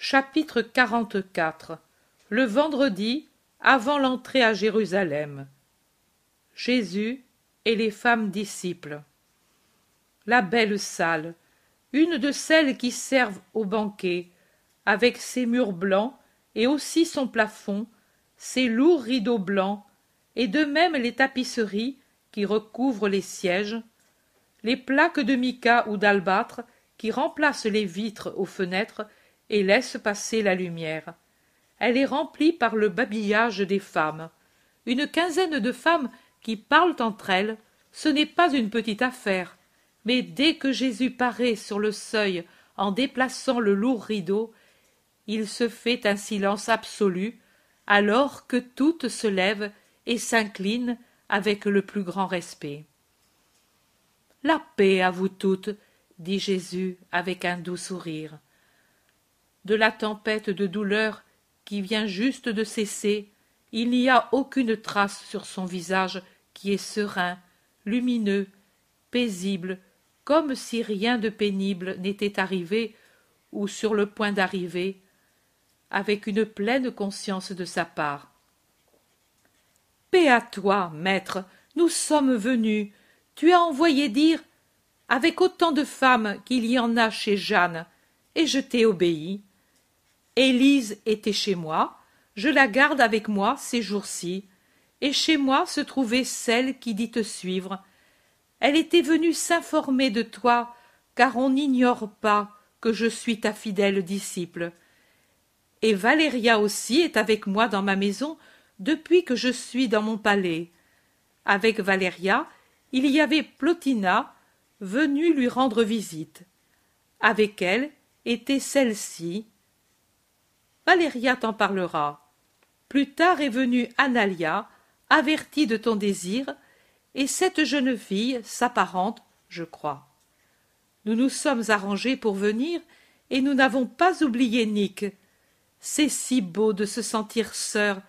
Chapitre 44. Le vendredi, avant l'entrée à Jérusalem. Jésus et les femmes disciples. La belle salle, une de celles qui servent au banquet, avec ses murs blancs et aussi son plafond, ses lourds rideaux blancs, et de même les tapisseries qui recouvrent les sièges, les plaques de mica ou d'albâtre qui remplacent les vitres aux fenêtres et laissent passer la lumière. Elle est remplie par le babillage des femmes. Une quinzaine de femmes qui parlent entre elles, ce n'est pas une petite affaire, mais dès que Jésus paraît sur le seuil en déplaçant le lourd rideau, il se fait un silence absolu, alors que toutes se lèvent et s'inclinent avec le plus grand respect. « La paix à vous toutes !» dit Jésus avec un doux sourire. De la tempête de douleur qui vient juste de cesser, il n'y a aucune trace sur son visage qui est serein, lumineux, paisible, comme si rien de pénible n'était arrivé ou sur le point d'arriver, avec une pleine conscience de sa part. « Paix à toi, maître, nous sommes venus. Tu as envoyé dire, avec autant de femmes qu'il y en a chez Jeanne, et je t'ai obéi. Élise était chez moi, je la garde avec moi ces jours-ci, et chez moi se trouvait celle qui dit te suivre. Elle était venue s'informer de toi, car on n'ignore pas que je suis ta fidèle disciple. Et Valéria aussi est avec moi dans ma maison depuis que je suis dans mon palais. Avec Valéria, il y avait Plotina, venue lui rendre visite. Avec elle était celle-ci. Valéria t'en parlera. Plus tard est venue Analia, avertie de ton désir, et cette jeune fille s'apparente, je crois. Nous nous sommes arrangés pour venir, et nous n'avons pas oublié Nick. C'est si beau de se sentir sœur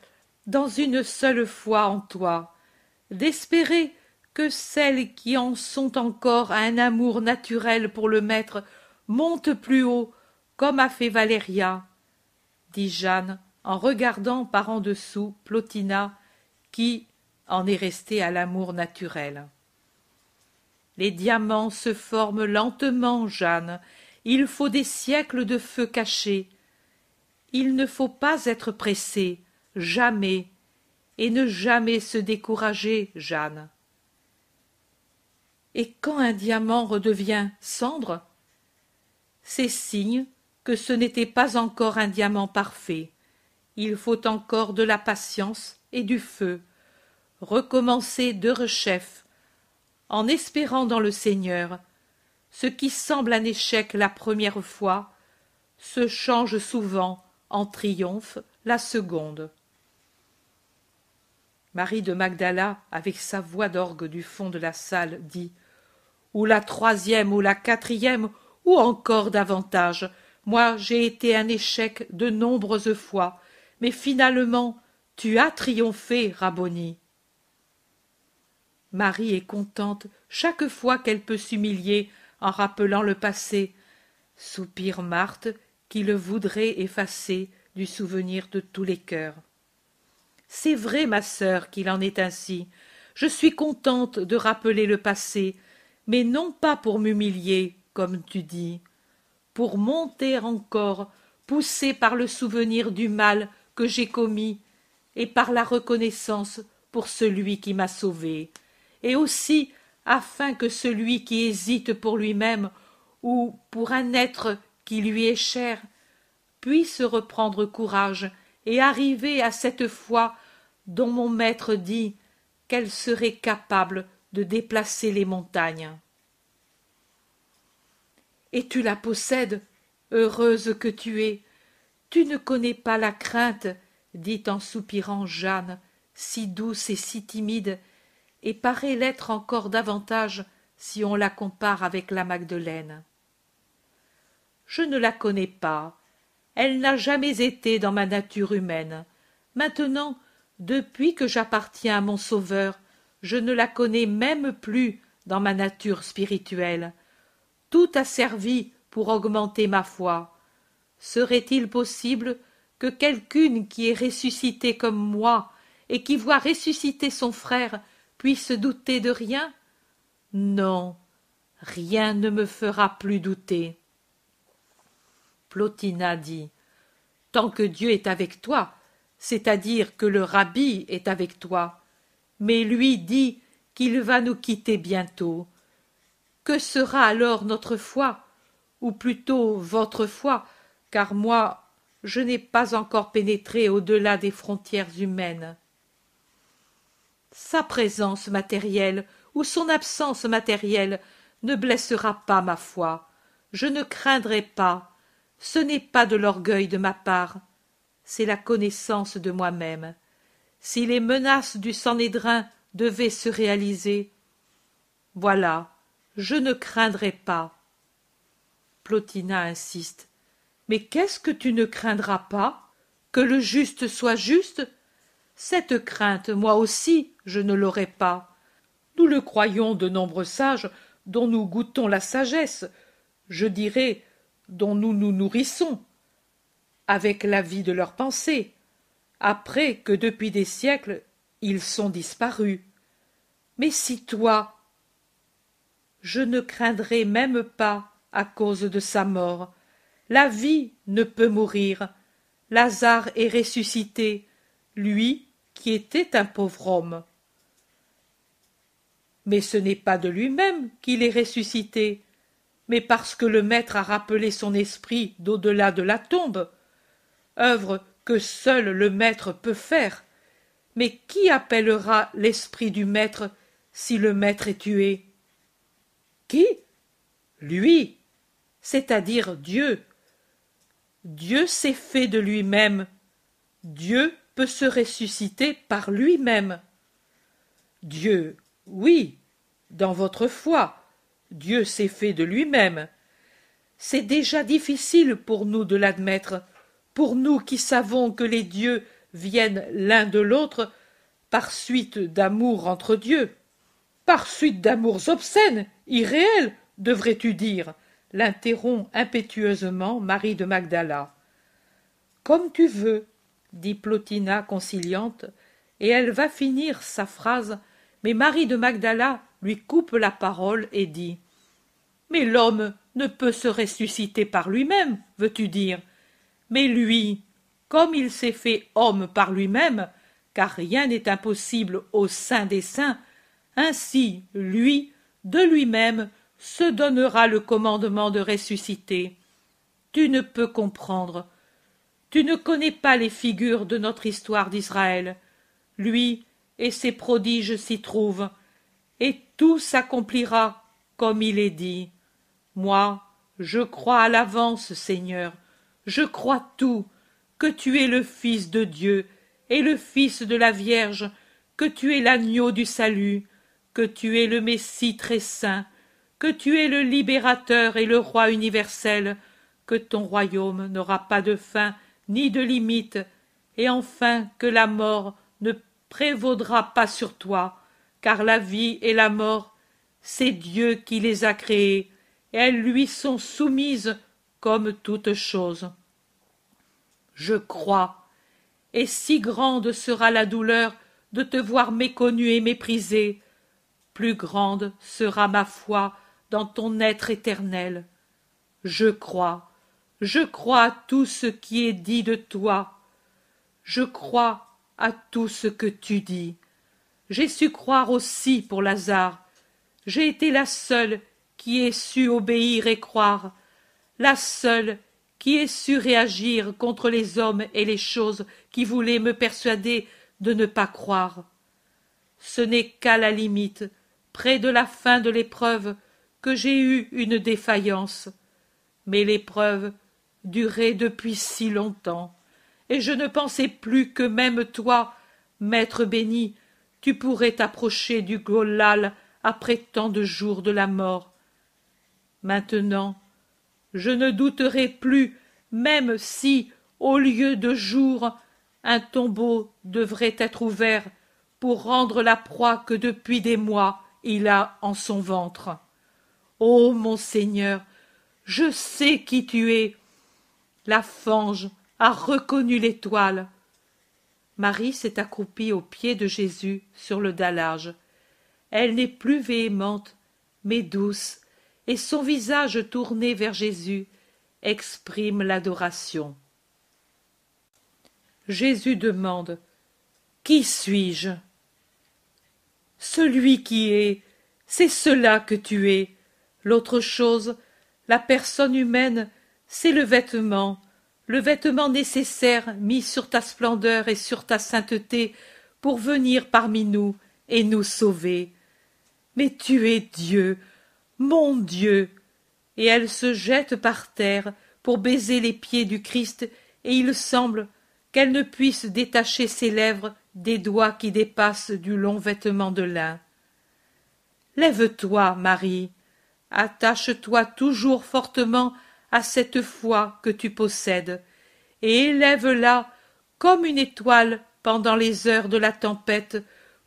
dans une seule foi en toi, d'espérer que celles qui en sont encore à un amour naturel pour le maître montent plus haut, comme a fait Valéria, dit Jeanne en regardant par en dessous Plotina, qui en est restée à l'amour naturel. Les diamants se forment lentement, Jeanne. Il faut des siècles de feu caché. Il ne faut pas être pressé, jamais, et ne jamais se décourager, Jeanne. Et quand un diamant redevient cendre, c'est signe que ce n'était pas encore un diamant parfait. Il faut encore de la patience et du feu, recommencer de rechef, en espérant dans le Seigneur. Ce qui semble un échec la première fois se change souvent en triomphe la seconde. Marie de Magdala, avec sa voix d'orgue du fond de la salle, dit « Ou la troisième, ou la quatrième, ou encore davantage. Moi, j'ai été un échec de nombreuses fois, mais finalement, tu as triomphé, Rabboni. » Marie est contente chaque fois qu'elle peut s'humilier en rappelant le passé, soupire Marthe qui le voudrait effacer du souvenir de tous les cœurs. C'est vrai, ma sœur, qu'il en est ainsi. Je suis contente de rappeler le passé, mais non pas pour m'humilier, comme tu dis, pour monter encore, poussée par le souvenir du mal que j'ai commis et par la reconnaissance pour celui qui m'a sauvée, et aussi afin que celui qui hésite pour lui-même ou pour un être qui lui est cher puisse reprendre courage et arriver à cette foi dont mon maître dit qu'elle serait capable de déplacer les montagnes. Et tu la possèdes, heureuse que tu es. Tu ne connais pas la crainte, dit en soupirant Jeanne, si douce et si timide, et paraît l'être encore davantage si on la compare avec la Magdeleine. Je ne la connais pas. Elle n'a jamais été dans ma nature humaine. Maintenant, depuis que j'appartiens à mon Sauveur, je ne la connais même plus dans ma nature spirituelle. Tout a servi pour augmenter ma foi. Serait-il possible que quelqu'une qui est ressuscitée comme moi et qui voit ressusciter son frère puisse douter de rien? Non, rien ne me fera plus douter. Plotina dit: tant que Dieu est avec toi, c'est-à-dire que le rabbi est avec toi, mais lui dit qu'il va nous quitter bientôt. Que sera alors notre foi, ou plutôt votre foi, car moi, je n'ai pas encore pénétré au-delà des frontières humaines. Sa présence matérielle ou son absence matérielle ne blessera pas ma foi. Je ne craindrai pas. Ce n'est pas de l'orgueil de ma part, c'est la connaissance de moi-même. Si les menaces du Sanhédrin devaient se réaliser, voilà, je ne craindrai pas. Plotina insiste. Mais qu'est-ce que tu ne craindras pas? Que le juste soit juste? Cette crainte, moi aussi, je ne l'aurai pas. Nous le croyons de nombreux sages dont nous goûtons la sagesse, je dirais, dont nous nous nourrissons, avec la vie de leurs pensées, après que depuis des siècles ils sont disparus. Mais si toi, je ne craindrai même pas à cause de sa mort. La vie ne peut mourir. Lazare est ressuscité, lui qui était un pauvre homme. Mais ce n'est pas de lui-même qu'il est ressuscité, mais parce que le Maître a rappelé son esprit d'au-delà de la tombe, œuvre que seul le Maître peut faire. Mais qui appellera l'esprit du Maître si le Maître est tué? Qui? Lui, c'est-à-dire Dieu. Dieu s'est fait de lui-même. Dieu peut se ressusciter par lui-même. Dieu, oui, dans votre foi, Dieu s'est fait de lui-même. C'est déjà difficile pour nous de l'admettre, pour nous qui savons que les dieux viennent l'un de l'autre par suite d'amour entre dieux. Par suite d'amours obscènes, irréels, devrais-tu dire, l'interrompt impétueusement Marie de Magdala. Comme tu veux, dit Plotina conciliante, et elle va finir sa phrase, mais Marie de Magdala lui coupe la parole et dit: mais l'homme ne peut se ressusciter par lui-même, veux-tu dire? Mais lui, comme il s'est fait homme par lui-même, car rien n'est impossible au Saint des Saints, ainsi, lui, de lui-même, se donnera le commandement de ressusciter. Tu ne peux comprendre. Tu ne connais pas les figures de notre histoire d'Israël. Lui et ses prodiges s'y trouvent, et tout s'accomplira comme il est dit. Moi, je crois à l'avance, Seigneur, je crois tout, que tu es le Fils de Dieu et le Fils de la Vierge, que tu es l'agneau du salut, que tu es le Messie très saint, que tu es le libérateur et le roi universel, que ton royaume n'aura pas de fin ni de limite, et enfin que la mort ne prévaudra pas sur toi, car la vie et la mort, c'est Dieu qui les a créées, et elles lui sont soumises comme toutes choses. Je crois, et si grande sera la douleur de te voir méconnu et méprisé, plus grande sera ma foi dans ton être éternel. Je crois à tout ce qui est dit de toi. Je crois à tout ce que tu dis. J'ai su croire aussi pour Lazare. J'ai été la seule qui ait su obéir et croire, la seule qui ait su réagir contre les hommes et les choses qui voulaient me persuader de ne pas croire. Ce n'est qu'à la limite, près de la fin de l'épreuve, que j'ai eu une défaillance. Mais l'épreuve durait depuis si longtemps, et je ne pensais plus que même toi, maître béni, tu pourrais t'approcher du Gollal après tant de jours de la mort. Maintenant, je ne douterai plus, même si, au lieu de jour, un tombeau devrait être ouvert pour rendre la proie que depuis des mois il a en son ventre. Ô mon Seigneur, je sais qui tu es. La fange a reconnu l'étoile. Marie s'est accroupie aux pieds de Jésus sur le dallage. Elle n'est plus véhémente, mais douce, et son visage tourné vers Jésus exprime l'adoration. Jésus demande « Qui suis-je » ? Celui qui est, c'est cela que tu es. L'autre chose, la personne humaine, c'est le vêtement nécessaire mis sur ta splendeur et sur ta sainteté pour venir parmi nous et nous sauver. Mais tu es Dieu, mon Dieu. Et elle se jette par terre pour baiser les pieds du Christ, et il semble qu'elle ne puisse détacher ses lèvres des doigts qui dépassent du long vêtement de lin. Lève-toi, Marie, attache-toi toujours fortement à cette foi que tu possèdes, et élève-la comme une étoile pendant les heures de la tempête,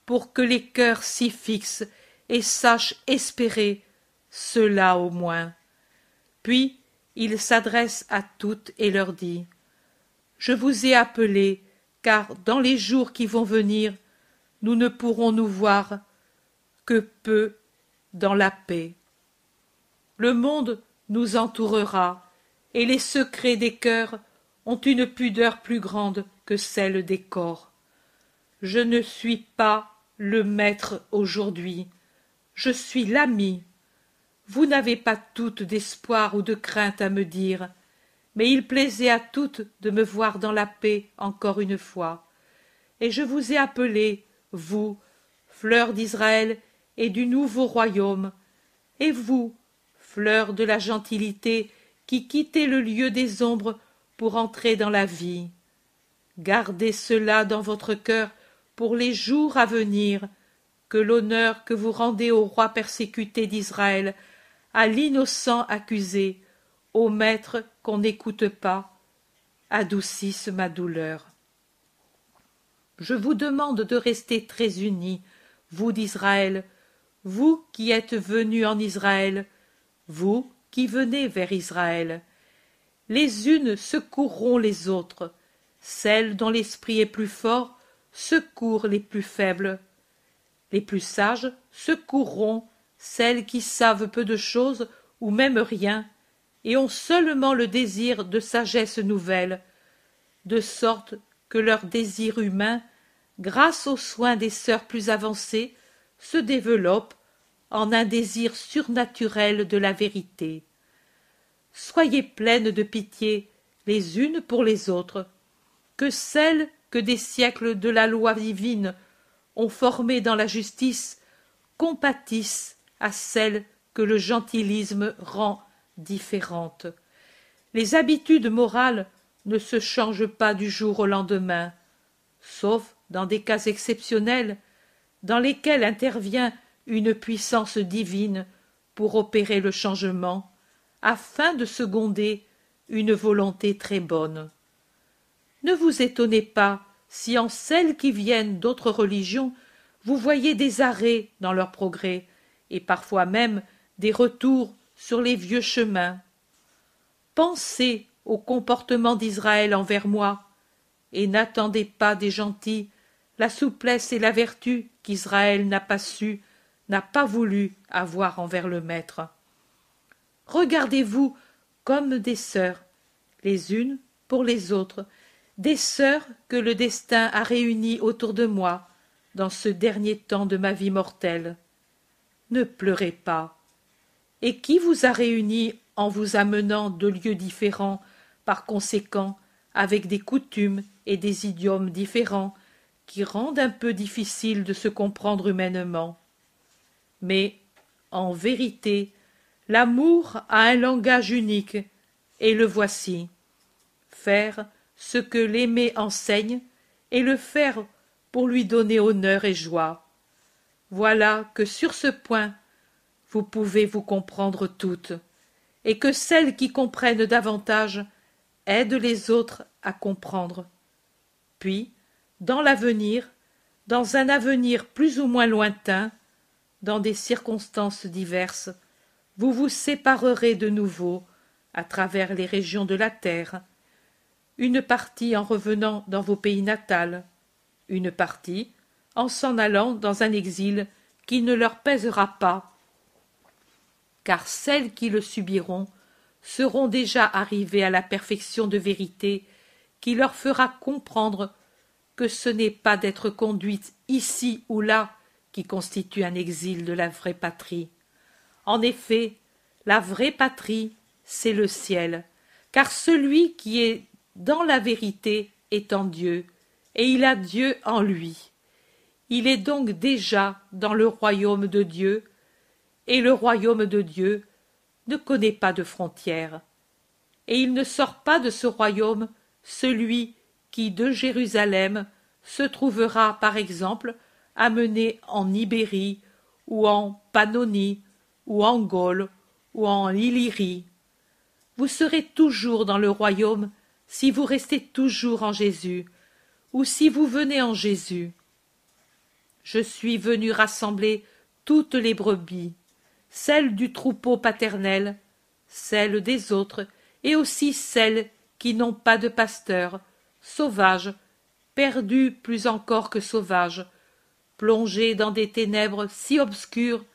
pour que les cœurs s'y fixent et sachent espérer, cela au moins. Puis il s'adresse à toutes et leur dit « Je vous ai appelées, car dans les jours qui vont venir, nous ne pourrons nous voir que peu dans la paix. Le monde nous entourera, et les secrets des cœurs ont une pudeur plus grande que celle des corps. Je ne suis pas le maître aujourd'hui, je suis l'ami. Vous n'avez pas toutes d'espoir ou de crainte à me dire, mais il plaisait à toutes de me voir dans la paix encore une fois. Et je vous ai appelés, vous, fleurs d'Israël et du nouveau royaume, et vous, fleurs de la gentilité qui quittez le lieu des ombres pour entrer dans la vie. Gardez cela dans votre cœur pour les jours à venir, que l'honneur que vous rendez au roi persécuté d'Israël, à l'innocent accusé, au maître qu'on n'écoute pas, adoucisse ma douleur. Je vous demande de rester très unis, vous d'Israël, vous qui êtes venus en Israël, vous qui venez vers Israël. Les unes secourront les autres, celles dont l'esprit est plus fort secourent les plus faibles. Les plus sages secourront celles qui savent peu de choses ou même rien, et ont seulement le désir de sagesse nouvelle, de sorte que leur désir humain, grâce aux soins des sœurs plus avancées, se développe en un désir surnaturel de la vérité. Soyez pleines de pitié les unes pour les autres, que celles que des siècles de la loi divine ont formées dans la justice compatissent à celles que le gentilisme rend différentes. Les habitudes morales ne se changent pas du jour au lendemain, sauf dans des cas exceptionnels dans lesquels intervient une puissance divine pour opérer le changement, afin de seconder une volonté très bonne. Ne vous étonnez pas si en celles qui viennent d'autres religions vous voyez des arrêts dans leur progrès, et parfois même des retours sur les vieux chemins. Pensez au comportement d'Israël envers moi, et n'attendez pas des gentils la souplesse et la vertu qu'Israël n'a pas su, n'a pas voulu avoir envers le Maître. Regardez-vous comme des sœurs, les unes pour les autres, des sœurs que le destin a réunies autour de moi dans ce dernier temps de ma vie mortelle. Ne pleurez pas. Et qui vous a réunis en vous amenant de lieux différents, par conséquent, avec des coutumes et des idiomes différents, qui rendent un peu difficile de se comprendre humainement. Mais, en vérité, l'amour a un langage unique, et le voici. Faire ce que l'aimer enseigne, et le faire pour lui donner honneur et joie. Voilà que sur ce point, vous pouvez vous comprendre toutes, et que celles qui comprennent davantage aident les autres à comprendre. Puis, dans l'avenir, dans un avenir plus ou moins lointain, dans des circonstances diverses, vous vous séparerez de nouveau à travers les régions de la terre, une partie en revenant dans vos pays natals, une partie en s'en allant dans un exil qui ne leur pèsera pas, car celles qui le subiront seront déjà arrivées à la perfection de vérité qui leur fera comprendre que ce n'est pas d'être conduites ici ou là qui constitue un exil de la vraie patrie. En effet, la vraie patrie, c'est le ciel, car celui qui est dans la vérité est en Dieu, et il a Dieu en lui. Il est donc déjà dans le royaume de Dieu, et le royaume de Dieu ne connaît pas de frontières. Et il ne sort pas de ce royaume celui qui, de Jérusalem, se trouvera, par exemple, amené en Ibérie, ou en Pannonie, ou en Gaule, ou en Illyrie. Vous serez toujours dans le royaume si vous restez toujours en Jésus, ou si vous venez en Jésus. Je suis venu rassembler toutes les brebis, celles du troupeau paternel, celles des autres, et aussi celles qui n'ont pas de pasteur, sauvages, perdues plus encore que sauvages, plongées dans des ténèbres si obscures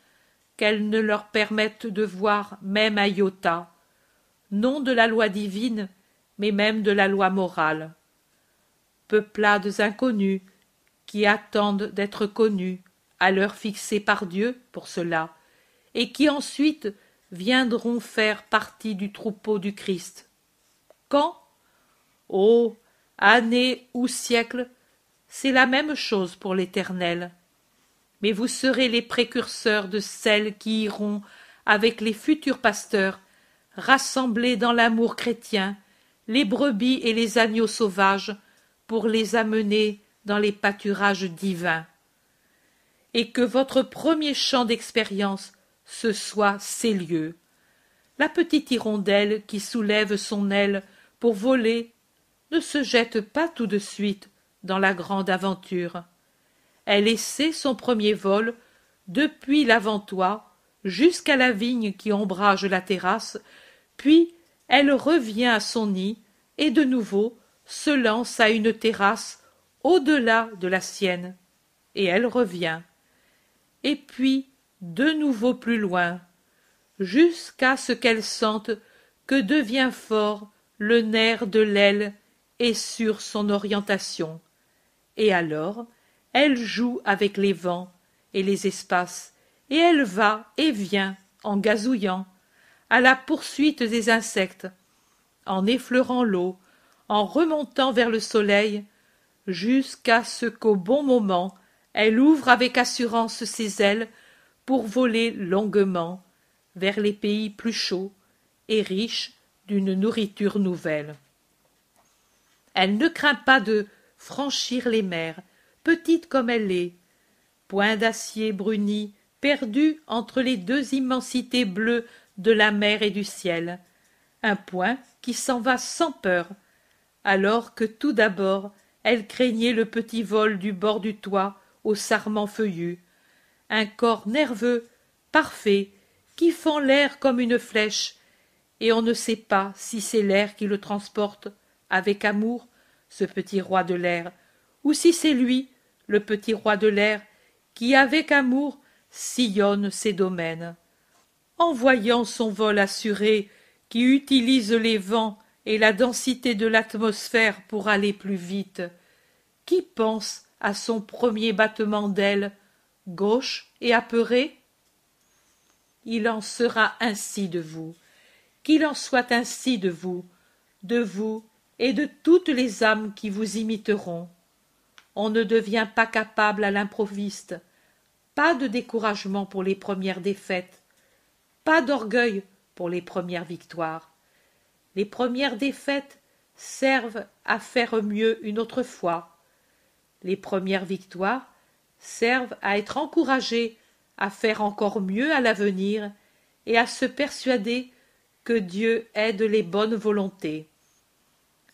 qu'elles ne leur permettent de voir même un iota, non de la loi divine, mais même de la loi morale. Peuplades inconnues, qui attendent d'être connues, à l'heure fixée par Dieu pour cela, et qui ensuite viendront faire partie du troupeau du Christ. Quand? Oh, années ou siècles, c'est la même chose pour l'Éternel. Mais vous serez les précurseurs de celles qui iront, avec les futurs pasteurs, rassembler dans l'amour chrétien les brebis et les agneaux sauvages pour les amener dans les pâturages divins. Et que votre premier champ d'expérience, ce soit ces lieux. La petite hirondelle qui soulève son aile pour voler ne se jette pas tout de suite dans la grande aventure. Elle essaie son premier vol depuis l'avant-toit jusqu'à la vigne qui ombrage la terrasse, puis elle revient à son nid et de nouveau se lance à une terrasse au-delà de la sienne, et elle revient, et puis de nouveau plus loin, jusqu'à ce qu'elle sente que devient fort le nerf de l'aile et sur son orientation, et alors elle joue avec les vents et les espaces, et elle va et vient en gazouillant, à la poursuite des insectes, en effleurant l'eau, en remontant vers le soleil, jusqu'à ce qu'au bon moment elle ouvre avec assurance ses ailes pour voler longuement vers les pays plus chauds et riches d'une nourriture nouvelle. Elle ne craint pas de franchir les mers, petite comme elle est, point d'acier bruni perdu entre les deux immensités bleues de la mer et du ciel, un point qui s'en va sans peur, alors que tout d'abord elle craignait le petit vol du bord du toit aux sarments feuillus, un corps nerveux, parfait, qui fend l'air comme une flèche, et on ne sait pas si c'est l'air qui le transporte avec amour, ce petit roi de l'air, ou si c'est lui, le petit roi de l'air, qui avec amour sillonne ses domaines. En voyant son vol assuré, qui utilise les vents et la densité de l'atmosphère pour aller plus vite, qui pense à son premier battement d'aile, gauche et apeuré? Il en sera ainsi de vous, qu'il en soit ainsi de vous et de toutes les âmes qui vous imiteront. On ne devient pas capable à l'improviste, pas de découragement pour les premières défaites, pas d'orgueil pour les premières victoires. Les premières défaites servent à faire mieux une autre fois. Les premières victoires servent à être encouragés à faire encore mieux à l'avenir et à se persuader que Dieu aide les bonnes volontés.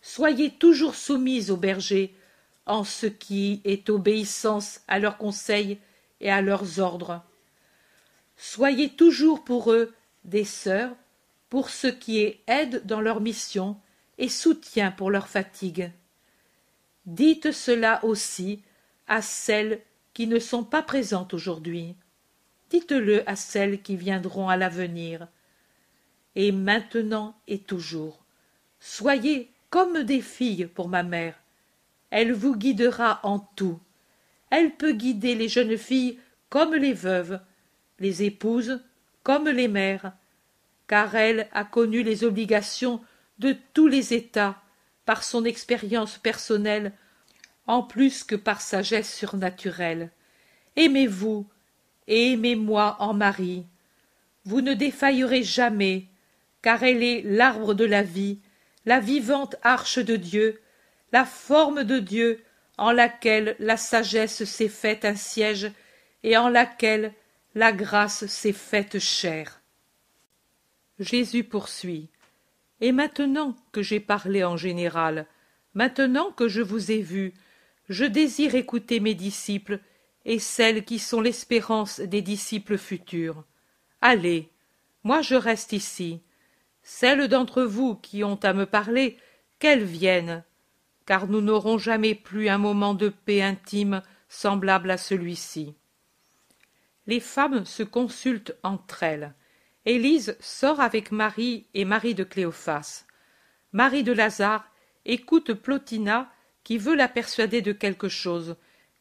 Soyez toujours soumis aux bergers en ce qui est obéissance à leurs conseils et à leurs ordres. Soyez toujours pour eux des sœurs, pour ce qui est aide dans leur mission et soutien pour leur fatigue. Dites cela aussi à celles qui ne sont pas présentes aujourd'hui. Dites-le à celles qui viendront à l'avenir. Et maintenant et toujours, soyez comme des filles pour ma mère. Elle vous guidera en tout. Elle peut guider les jeunes filles comme les veuves, les épouses comme les mères, car elle a connu les obligations de tous les états par son expérience personnelle en plus que par sagesse surnaturelle. Aimez-vous et aimez-moi en mari. Vous ne défaillerez jamais, car elle est l'arbre de la vie, la vivante arche de Dieu, la forme de Dieu en laquelle la sagesse s'est faite un siège et en laquelle la grâce s'est faite chair. Jésus poursuit. Et maintenant que j'ai parlé en général, maintenant que je vous ai vu, je désire écouter mes disciples et celles qui sont l'espérance des disciples futurs. Allez, moi je reste ici. Celles d'entre vous qui ont à me parler, qu'elles viennent, car nous n'aurons jamais plus un moment de paix intime semblable à celui-ci. Les femmes se consultent entre elles. Élise sort avec Marie et Marie de Cléophas. Marie de Lazare écoute Plotina qui veut la persuader de quelque chose,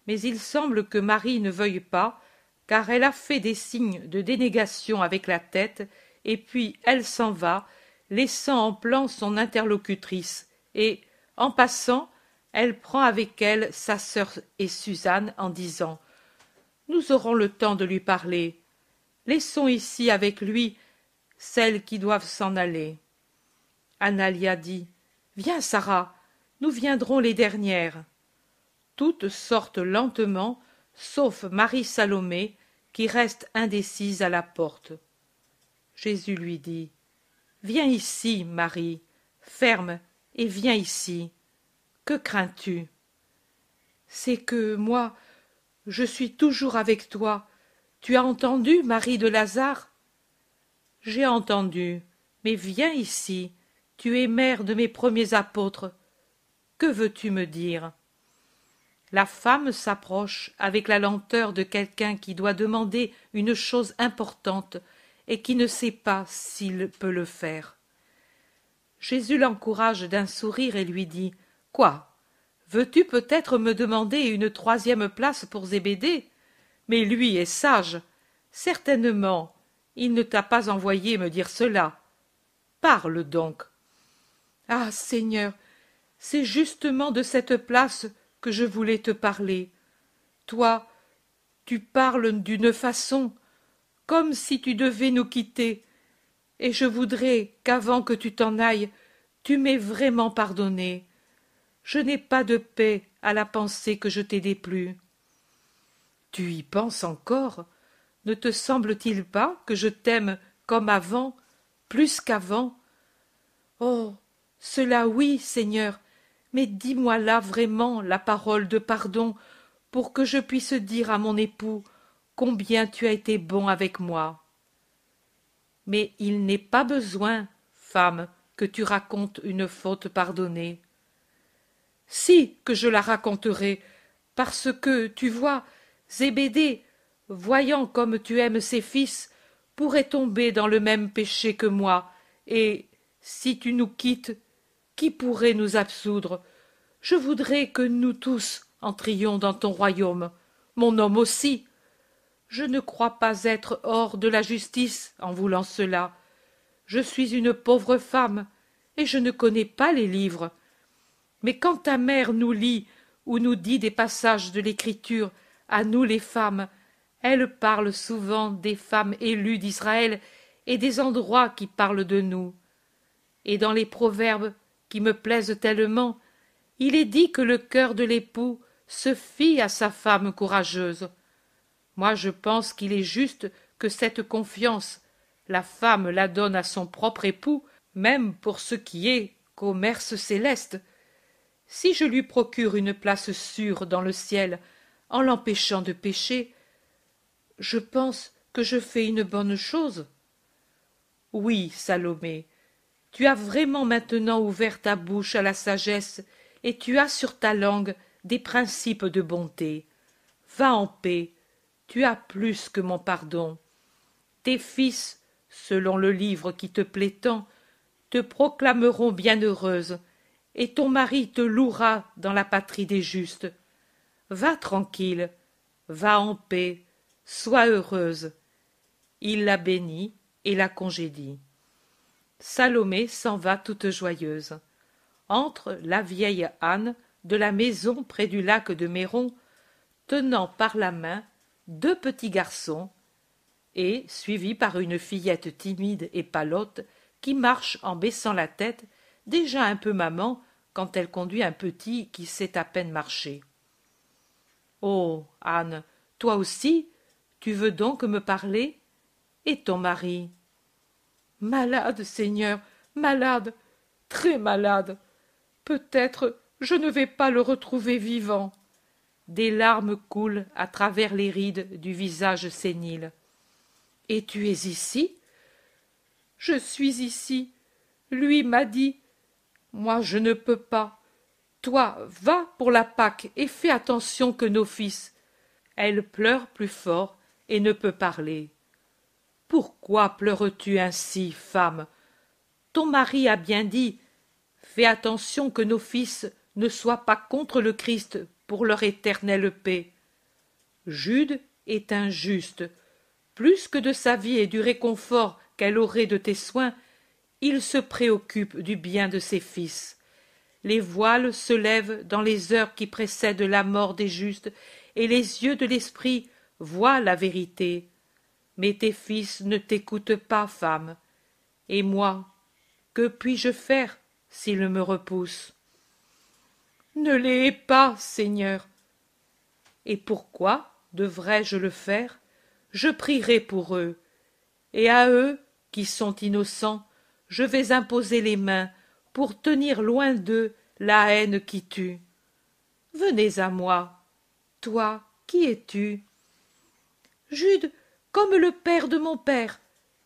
mais il semble que Marie ne veuille pas, car elle a fait des signes de dénégation avec la tête, et puis elle s'en va, laissant en plan son interlocutrice, et, en passant, elle prend avec elle sa sœur et Suzanne en disant « Nous aurons le temps de lui parler. Laissons ici avec lui celles qui doivent s'en aller. » Analia dit « Viens, Sarah, nous viendrons les dernières. » Toutes sortent lentement, sauf Marie-Salomé, qui reste indécise à la porte. Jésus lui dit « Viens ici, Marie, ferme et viens ici. Que crains-tu ? » « C'est que, moi, je suis toujours avec toi. Tu as entendu, Marie de Lazare ? » ?»« J'ai entendu, mais viens ici. Tu es mère de mes premiers apôtres. Que veux-tu me dire ? » La femme s'approche avec la lenteur de quelqu'un qui doit demander une chose importante et qui ne sait pas s'il peut le faire. Jésus l'encourage d'un sourire et lui dit « Quoi ? Veux-tu peut-être me demander une troisième place pour Zébédée ? Mais lui est sage. Certainement, il ne t'a pas envoyé me dire cela. Parle donc. » « Ah, Seigneur, c'est justement de cette place que je voulais te parler. Toi, tu parles d'une façon comme si tu devais nous quitter, et je voudrais qu'avant que tu t'en ailles, tu m'aies vraiment pardonné. Je n'ai pas de paix à la pensée que je t'ai déplu. » « Tu y penses encore ? Ne te semble-t-il pas que je t'aime comme avant, plus qu'avant ? Oh, cela oui, Seigneur, mais dis-moi là vraiment la parole de pardon pour que je puisse dire à mon époux combien tu as été bon avec moi. » « Mais il n'est pas besoin, femme, que tu racontes une faute pardonnée. »« Si que je la raconterai, parce que, tu vois, Zébédée, voyant comme tu aimes ses fils, pourrait tomber dans le même péché que moi, et, si tu nous quittes, qui pourrait nous absoudre ? Je voudrais que nous tous entrions dans ton royaume, mon homme aussi. Je ne crois pas être hors de la justice en voulant cela. Je suis une pauvre femme, et je ne connais pas les livres. Mais quand ta mère nous lit ou nous dit des passages de l'Écriture, à nous les femmes, elle parle souvent des femmes élues d'Israël et des endroits qui parlent de nous. Et dans les proverbes, qui me plaisent tellement, il est dit que le cœur de l'époux se fie à sa femme courageuse. Moi je pense qu'il est juste que cette confiance, la femme la donne à son propre époux, même pour ce qui est commerce céleste. Si je lui procure une place sûre dans le ciel, en l'empêchant de pécher, je pense que je fais une bonne chose. Oui, Salomé, tu as vraiment maintenant ouvert ta bouche à la sagesse, et tu as sur ta langue des principes de bonté. Va en paix, tu as plus que mon pardon. Tes fils, selon le livre qui te plaît tant, te proclameront bienheureuse, et ton mari te louera dans la patrie des justes. Va tranquille, va en paix, sois heureuse. Il la bénit et la congédie. Salomé s'en va toute joyeuse. Entre la vieille Anne de la maison près du lac de Méron, tenant par la main deux petits garçons, et suivie par une fillette timide et palote qui marche en baissant la tête, déjà un peu maman quand elle conduit un petit qui sait à peine marcher. « Oh, Anne, toi aussi, tu veux donc me parler? Et ton mari? »« Malade, Seigneur, malade, très malade. Peut-être je ne vais pas le retrouver vivant. » Des larmes coulent à travers les rides du visage sénile. « Et tu es ici? »« Je suis ici. Lui m'a dit. Moi je ne peux pas. Toi, va pour la Pâque et fais attention que nos fils. » Elle pleure plus fort et ne peut parler. « Pourquoi pleures-tu ainsi, femme? Ton mari a bien dit. Fais attention que nos fils ne soient pas contre le Christ pour leur éternelle paix. Jude est injuste. Plus que de sa vie et du réconfort qu'elle aurait de tes soins, il se préoccupe du bien de ses fils. Les voiles se lèvent dans les heures qui précèdent la mort des justes, et les yeux de l'esprit voient la vérité. Mais tes fils ne t'écoutent pas, femme. Et moi, que puis-je faire s'ils me repoussent? Ne les hais pas, Seigneur. Et pourquoi devrais-je le faire? Je prierai pour eux, et à eux, qui sont innocents, je vais imposer les mains pour tenir loin d'eux la haine qui tue. Venez à moi. Toi, qui es-tu? Jude, comme le père de mon père,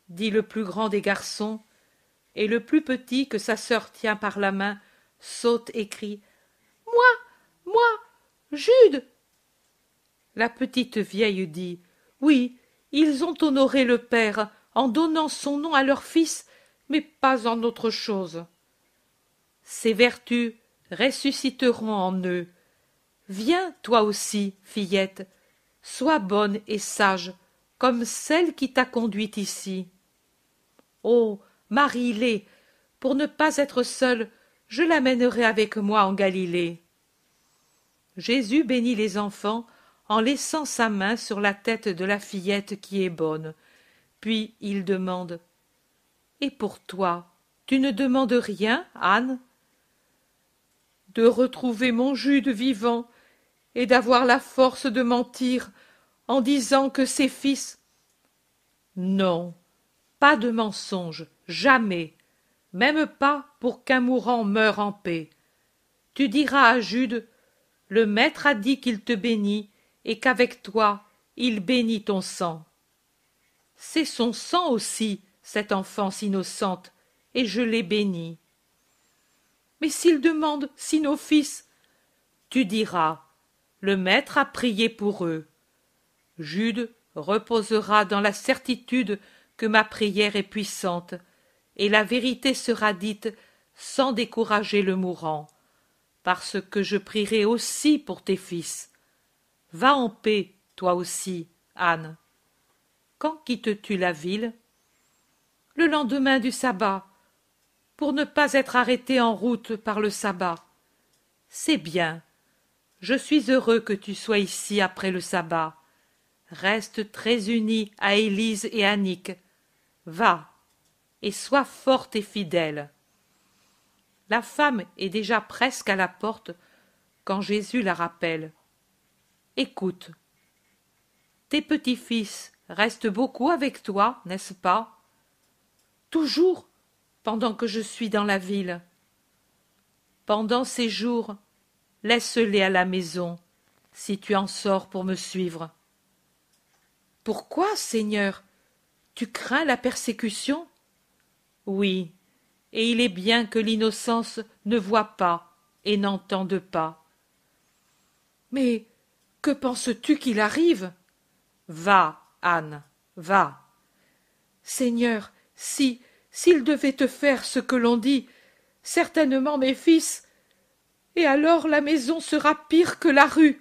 dit le plus grand des garçons, et le plus petit que sa sœur tient par la main saute et crie « Moi, Jude !» La petite vieille dit « Oui, ils ont honoré le père en donnant son nom à leur fils, mais pas en autre chose. Ces vertus ressusciteront en eux. Viens, toi aussi, fillette, sois bonne et sage, comme celle qui t'a conduite ici. Oh, marie-les, pour ne pas être seule, je l'amènerai avec moi en Galilée. » Jésus bénit les enfants en laissant sa main sur la tête de la fillette qui est bonne. Puis il demande « Et pour toi, tu ne demandes rien, Anne ?»« De retrouver mon Jude vivant et d'avoir la force de mentir en disant que ses fils... » « Non, pas de mensonge, jamais, même pas pour qu'un mourant meure en paix. Tu diras à Jude, le Maître a dit qu'il te bénit et qu'avec toi, il bénit ton sang. C'est son sang aussi, cette enfance innocente, et je l'ai bénie. Mais s'il demande si nos fils... Tu diras, le Maître a prié pour eux. Jude reposera dans la certitude que ma prière est puissante, et la vérité sera dite sans décourager le mourant, parce que je prierai aussi pour tes fils. Va en paix, toi aussi, Anne. Quand quittes-tu la ville? Le lendemain du sabbat, pour ne pas être arrêté en route par le sabbat. C'est bien. Je suis heureux que tu sois ici après le sabbat. Reste très unie à Élise et à Nick. Va, et sois forte et fidèle. La femme est déjà presque à la porte quand Jésus la rappelle. Écoute, tes petits-fils restent beaucoup avec toi, n'est-ce pas? Toujours, pendant que je suis dans la ville. Pendant ces jours, laisse-les à la maison, si tu en sors pour me suivre. Pourquoi, Seigneur? Tu crains la persécution? Oui, et il est bien que l'innocence ne voit pas et n'entende pas. Mais que penses-tu qu'il arrive? Va, Anne, va. Seigneur, s'il devait te faire ce que l'on dit, certainement mes fils, et alors la maison sera pire que la rue.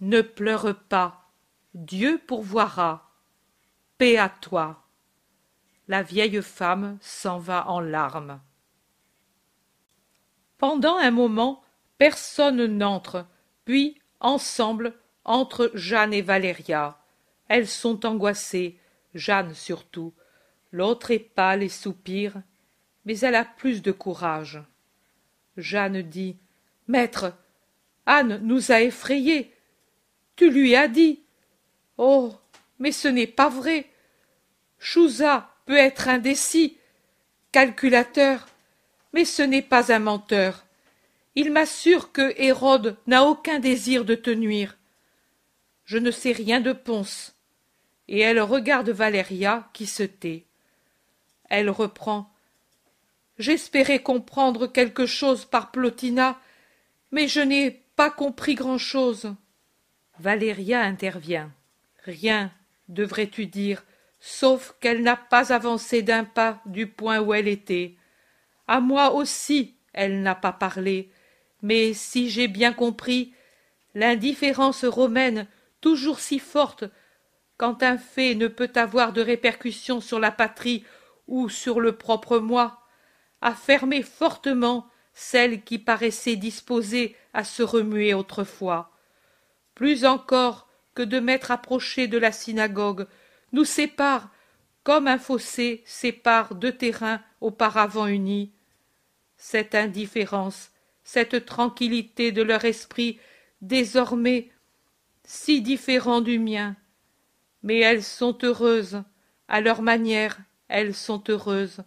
Ne pleure pas, Dieu pourvoira. Paix à toi. La vieille femme s'en va en larmes. Pendant un moment, personne n'entre, puis, ensemble, entrent Jeanne et Valéria. Elles sont angoissées, Jeanne surtout. L'autre est pâle et soupire, mais elle a plus de courage. Jeanne dit: « Maître, Anne nous a effrayés. Tu lui as dit. Oh, mais ce n'est pas vrai. Chouza peut être indécis, calculateur, mais ce n'est pas un menteur. Il m'assure que Hérode n'a aucun désir de te nuire. Je ne sais rien de Ponce. » Et elle regarde Valéria qui se tait. Elle reprend: « J'espérais comprendre quelque chose par Plotina, mais je n'ai pas compris grand-chose. » Valéria intervient. « Rien, devrais-tu dire, sauf qu'elle n'a pas avancé d'un pas du point où elle était. À moi aussi, elle n'a pas parlé, mais si j'ai bien compris, l'indifférence romaine, toujours si forte, quand un fait ne peut avoir de répercussions sur la patrie ou sur le propre moi, a fermé fortement celle qui paraissait disposée à se remuer autrefois. Plus encore que de m'être approché de la synagogue, nous sépare, comme un fossé sépare deux terrains auparavant unis. Cette indifférence, cette tranquillité de leur esprit, désormais si différent du mien. Mais elles sont heureuses, à leur manière, elles sont heureuses,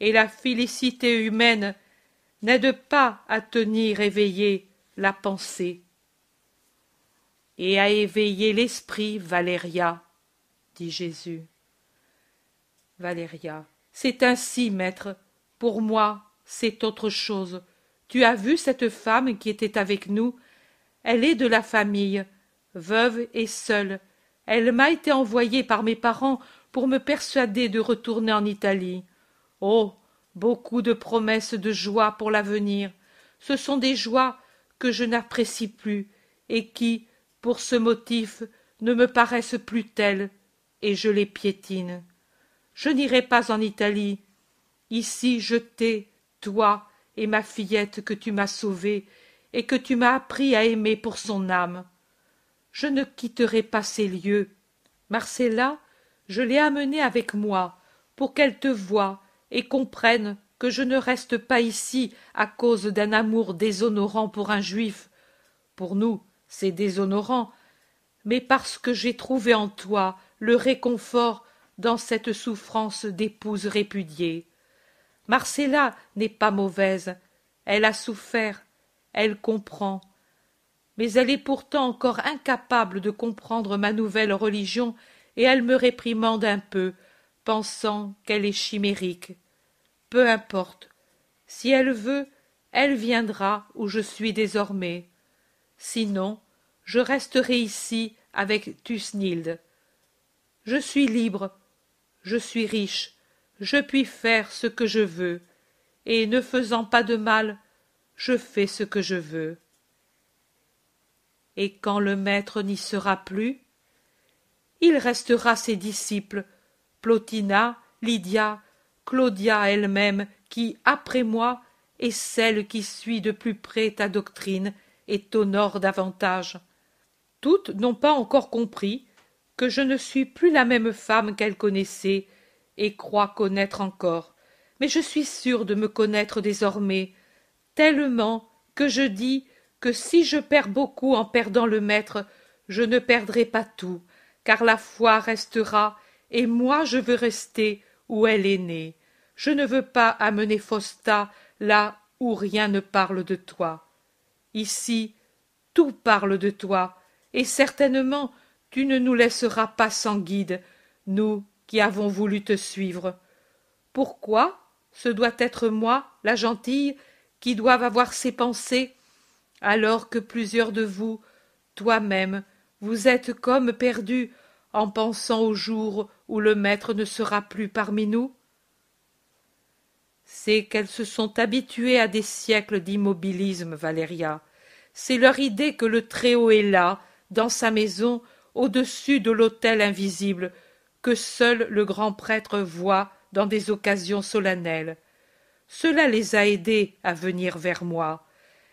et la félicité humaine n'aide pas à tenir éveillée la pensée. Et à éveiller l'esprit, Valéria, dit Jésus. Valéria: c'est ainsi, maître, pour moi c'est autre chose. Tu as vu cette femme qui était avec nous? Elle est de la famille, veuve et seule. Elle m'a été envoyée par mes parents pour me persuader de retourner en Italie. Oh, beaucoup de promesses de joie pour l'avenir. Ce sont des joies que je n'apprécie plus et qui, pour ce motif, ne me paraissent plus telles, et je les piétine. Je n'irai pas en Italie. Ici je t'ai, toi et ma fillette que tu m'as sauvée et que tu m'as appris à aimer pour son âme. Je ne quitterai pas ces lieux. Marcella, je l'ai amenée avec moi pour qu'elle te voie et comprenne que je ne reste pas ici à cause d'un amour déshonorant pour un juif. Pour nous, c'est déshonorant, mais parce que j'ai trouvé en toi le réconfort dans cette souffrance d'épouse répudiée. Marcella n'est pas mauvaise, elle a souffert, elle comprend, mais elle est pourtant encore incapable de comprendre ma nouvelle religion, et elle me réprimande un peu, pensant qu'elle est chimérique. Peu importe, si elle veut, elle viendra où je suis désormais. Sinon, je resterai ici avec Thusnilde. Je suis libre, je suis riche, je puis faire ce que je veux, et ne faisant pas de mal, je fais ce que je veux. Et quand le maître n'y sera plus, il restera ses disciples, Plotina, Lydia, Claudia elle-même, qui, après moi, est celle qui suit de plus près ta doctrine et t'honore davantage. Toutes n'ont pas encore compris que je ne suis plus la même femme qu'elles connaissaient et croient connaître encore, mais je suis sûre de me connaître désormais, tellement que je dis que si je perds beaucoup en perdant le maître, je ne perdrai pas tout, car la foi restera, et moi je veux rester où elle est née. Je ne veux pas amener Fausta là où rien ne parle de toi. Ici, tout parle de toi, et certainement tu ne nous laisseras pas sans guide, nous qui avons voulu te suivre. Pourquoi? Ce doit être moi, la gentille, qui doive avoir ces pensées, alors que plusieurs de vous, toi-même, vous êtes comme perdus en pensant au jour où le maître ne sera plus parmi nous? C'est qu'elles se sont habituées à des siècles d'immobilisme, Valéria. C'est leur idée que le Très-Haut est là, dans sa maison, au-dessus de l'autel invisible, que seul le grand prêtre voit dans des occasions solennelles. Cela les a aidées à venir vers moi.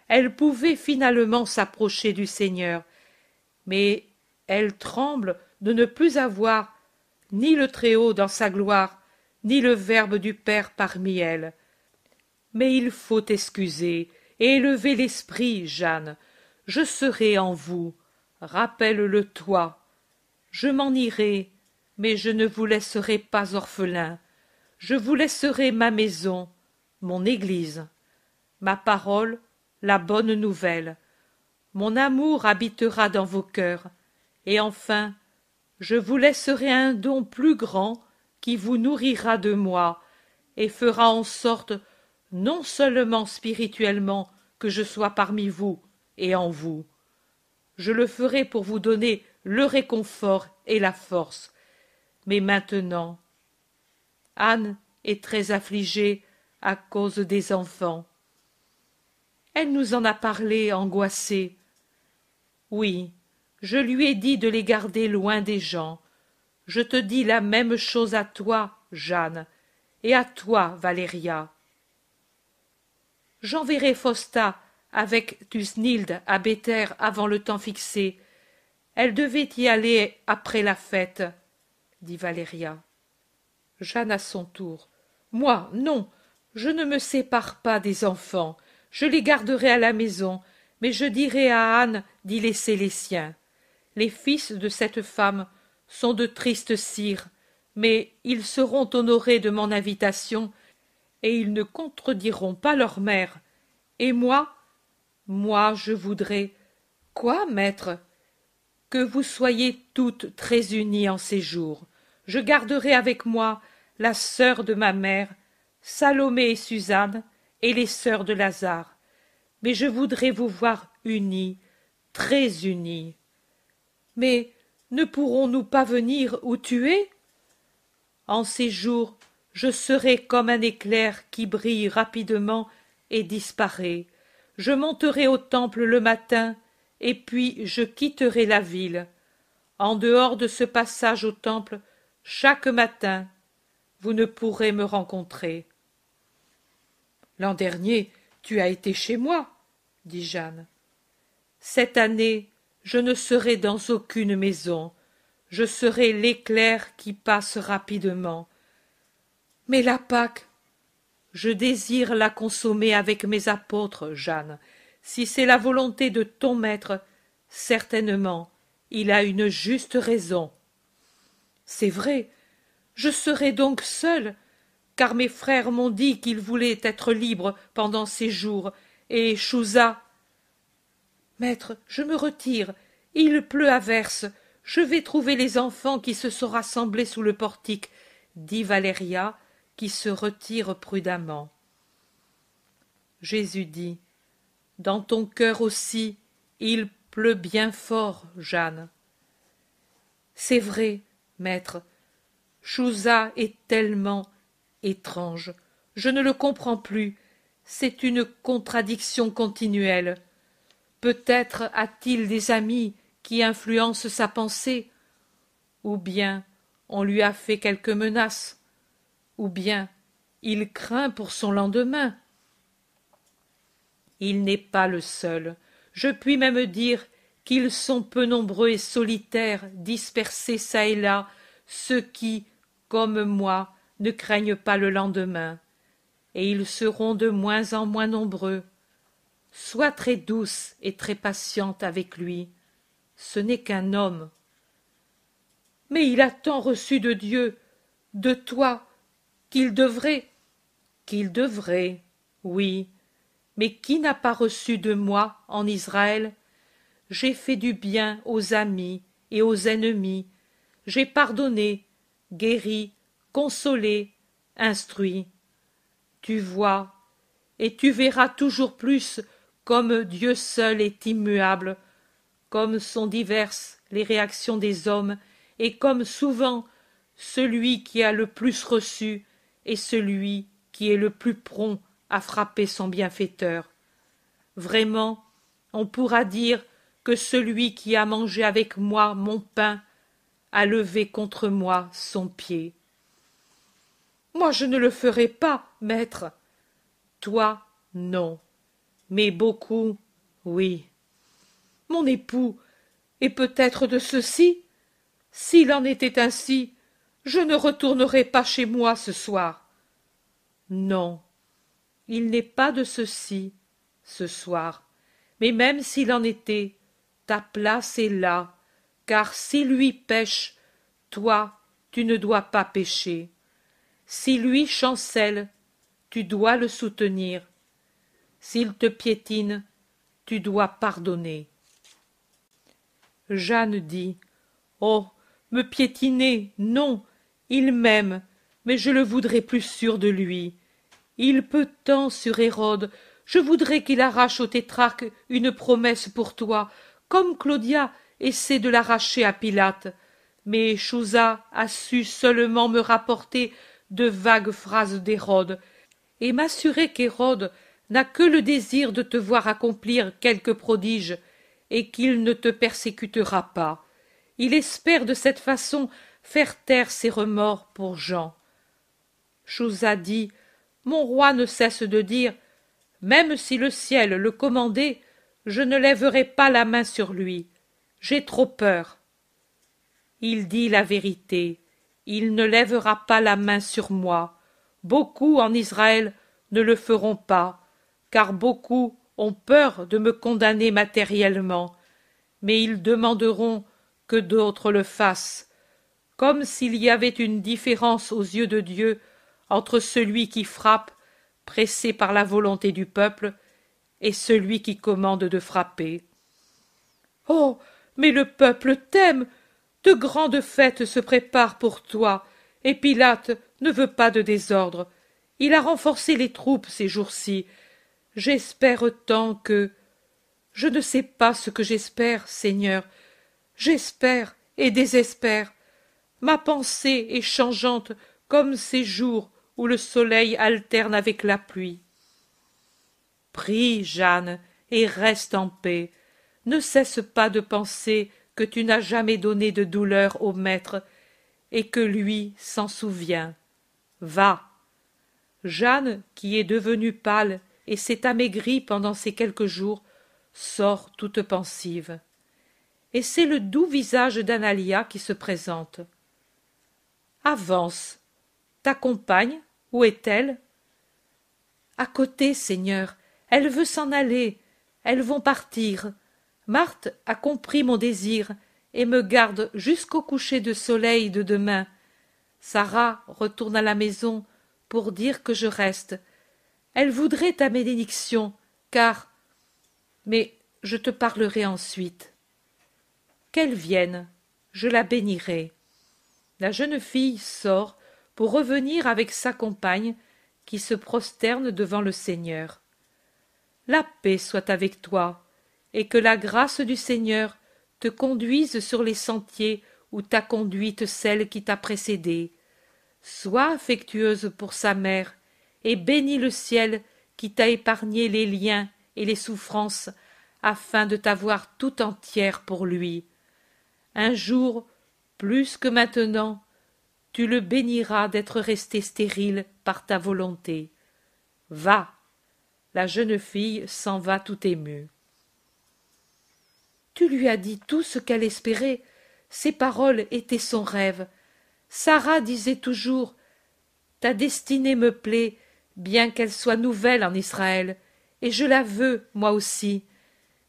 Elles pouvaient finalement s'approcher du Seigneur, mais elles tremblent de ne plus avoir ni le Très-Haut dans sa gloire, ni le Verbe du Père parmi elles. Mais il faut excuser et élever l'esprit, Jeanne. Je serai en vous. Rappelle-le toi. Je m'en irai, mais je ne vous laisserai pas orphelin. Je vous laisserai ma maison, mon église, ma parole, la bonne nouvelle. Mon amour habitera dans vos cœurs. Et enfin, je vous laisserai un don plus grand qui vous nourrira de moi et fera en sorte, non seulement spirituellement, que je sois parmi vous et en vous. Je le ferai pour vous donner le réconfort et la force. Mais maintenant, Anne est très affligée à cause des enfants. Elle nous en a parlé angoissée. Oui, je lui ai dit de les garder loin des gens. Je te dis la même chose à toi, Jeanne, et à toi, Valéria. J'enverrai Fausta avec Thusnilde à Béthère avant le temps fixé. Elle devait y aller après la fête, dit Valéria. Jeanne à son tour. Moi, non, je ne me sépare pas des enfants. Je les garderai à la maison, mais je dirai à Anne d'y laisser les siens. Les fils de cette femme sont de tristes cires, mais ils seront honorés de mon invitation, et ils ne contrediront pas leur mère. Et moi, je voudrais... Quoi, maître? Que vous soyez toutes très unies en ces jours. Je garderai avec moi la sœur de ma mère, Salomé et Suzanne, et les sœurs de Lazare. Mais je voudrais vous voir unies, très unies. Mais ne pourrons-nous pas venir où tu es? En ces jours, je serai comme un éclair qui brille rapidement et disparaît. Je monterai au temple le matin, et puis je quitterai la ville. En dehors de ce passage au temple, chaque matin, vous ne pourrez me rencontrer. L'an dernier, tu as été chez moi, dit Jeanne. Cette année, je ne serai dans aucune maison. Je serai l'éclair qui passe rapidement. Mais la Pâque, je désire la consommer avec mes apôtres, Jeanne. Si c'est la volonté de ton maître, certainement, il a une juste raison. C'est vrai, je serai donc seule, car mes frères m'ont dit qu'ils voulaient être libres pendant ces jours, et Chouza... Maître, je me retire, il pleut à verse, je vais trouver les enfants qui se sont rassemblés sous le portique, dit Valéria, qui se retire prudemment. Jésus dit, dans ton cœur aussi, il pleut bien fort, Jeanne. C'est vrai, maître, Chouza est tellement étrange, je ne le comprends plus, c'est une contradiction continuelle. Peut-être a-t-il des amis qui influencent sa pensée, ou bien on lui a fait quelque menace, ou bien il craint pour son lendemain. Il n'est pas le seul. Je puis même dire qu'ils sont peu nombreux et solitaires, dispersés çà et là, ceux qui, comme moi, ne craignent pas le lendemain. Et ils seront de moins en moins nombreux. Sois très douce et très patiente avec lui. Ce n'est qu'un homme. Mais il a tant reçu de Dieu, de toi, qu'il devrait... Qu'il devrait, oui. Mais qui n'a pas reçu de moi en Israël? J'ai fait du bien aux amis et aux ennemis. J'ai pardonné, guéri, consolé, instruit. tu vois, et tu verras toujours plus comme Dieu seul est immuable, comme sont diverses les réactions des hommes, et comme souvent celui qui a le plus reçu est celui qui est le plus prompt à frapper son bienfaiteur. Vraiment, on pourra dire que celui qui a mangé avec moi mon pain a levé contre moi son pied. Moi je ne le ferai pas, maître. Toi, non. Mais beaucoup, oui. Mon époux, et peut-être de ceci, s'il en était ainsi, je ne retournerai pas chez moi ce soir. Non, il n'est pas de ceci, ce soir, mais même s'il en était, ta place est là, car si lui pêche, toi, tu ne dois pas pécher. Si lui chancelle, tu dois le soutenir. S'il te piétine, tu dois pardonner. Jeanne dit: Oh, me piétiner, non, il m'aime, mais je le voudrais plus sûr de lui. Il peut tant sur Hérode, je voudrais qu'il arrache au tétrarque une promesse pour toi, comme Claudia essaie de l'arracher à Pilate. Mais Chouza a su seulement me rapporter de vagues phrases d'Hérode, et m'assurer qu'Hérode n'a que le désir de te voir accomplir quelque prodige, et qu'il ne te persécutera pas. Il espère de cette façon faire taire ses remords pour Jean. Chouza dit: Mon roi ne cesse de dire: Même si le ciel le commandait, je ne lèverai pas la main sur lui. J'ai trop peur. Il dit la vérité. Il ne lèvera pas la main sur moi. Beaucoup en Israël ne le feront pas, car beaucoup ont peur de me condamner matériellement, mais ils demanderont que d'autres le fassent, comme s'il y avait une différence aux yeux de Dieu entre celui qui frappe, pressé par la volonté du peuple, et celui qui commande de frapper. Oh, mais le peuple t'aime! De grandes fêtes se préparent pour toi, et Pilate ne veut pas de désordre. Il a renforcé les troupes ces jours-ci. J'espère tant que... Je ne sais pas ce que j'espère, Seigneur. J'espère et désespère. Ma pensée est changeante comme ces jours où le soleil alterne avec la pluie. Prie, Jeanne, et reste en paix. Ne cesse pas de penser que tu n'as jamais donné de douleur au maître, et que lui s'en souvient. Va. Jeanne, qui est devenue pâle et s'est amaigrie pendant ces quelques jours, sort toute pensive. Et c'est le doux visage d'Analia qui se présente. Avance. Ta compagne, où est-elle? À côté, Seigneur. Elle veut s'en aller. Elles vont partir. Marthe a compris mon désir et me garde jusqu'au coucher de soleil de demain. Sarah retourne à la maison pour dire que je reste. Elle voudrait ta bénédiction, car... Mais je te parlerai ensuite. Qu'elle vienne, je la bénirai. La jeune fille sort pour revenir avec sa compagne qui se prosterne devant le Seigneur. La paix soit avec toi, et que la grâce du Seigneur te conduise sur les sentiers où t'a conduite celle qui t'a précédée. Sois affectueuse pour sa mère, et bénis le ciel qui t'a épargné les liens et les souffrances, afin de t'avoir tout entière pour lui. Un jour, plus que maintenant, tu le béniras d'être restée stérile par ta volonté. Va. La jeune fille s'en va tout émue. Tu lui as dit tout ce qu'elle espérait. Ces paroles étaient son rêve. Sarah disait toujours: Ta destinée me plaît, bien qu'elle soit nouvelle en Israël, et je la veux, moi aussi.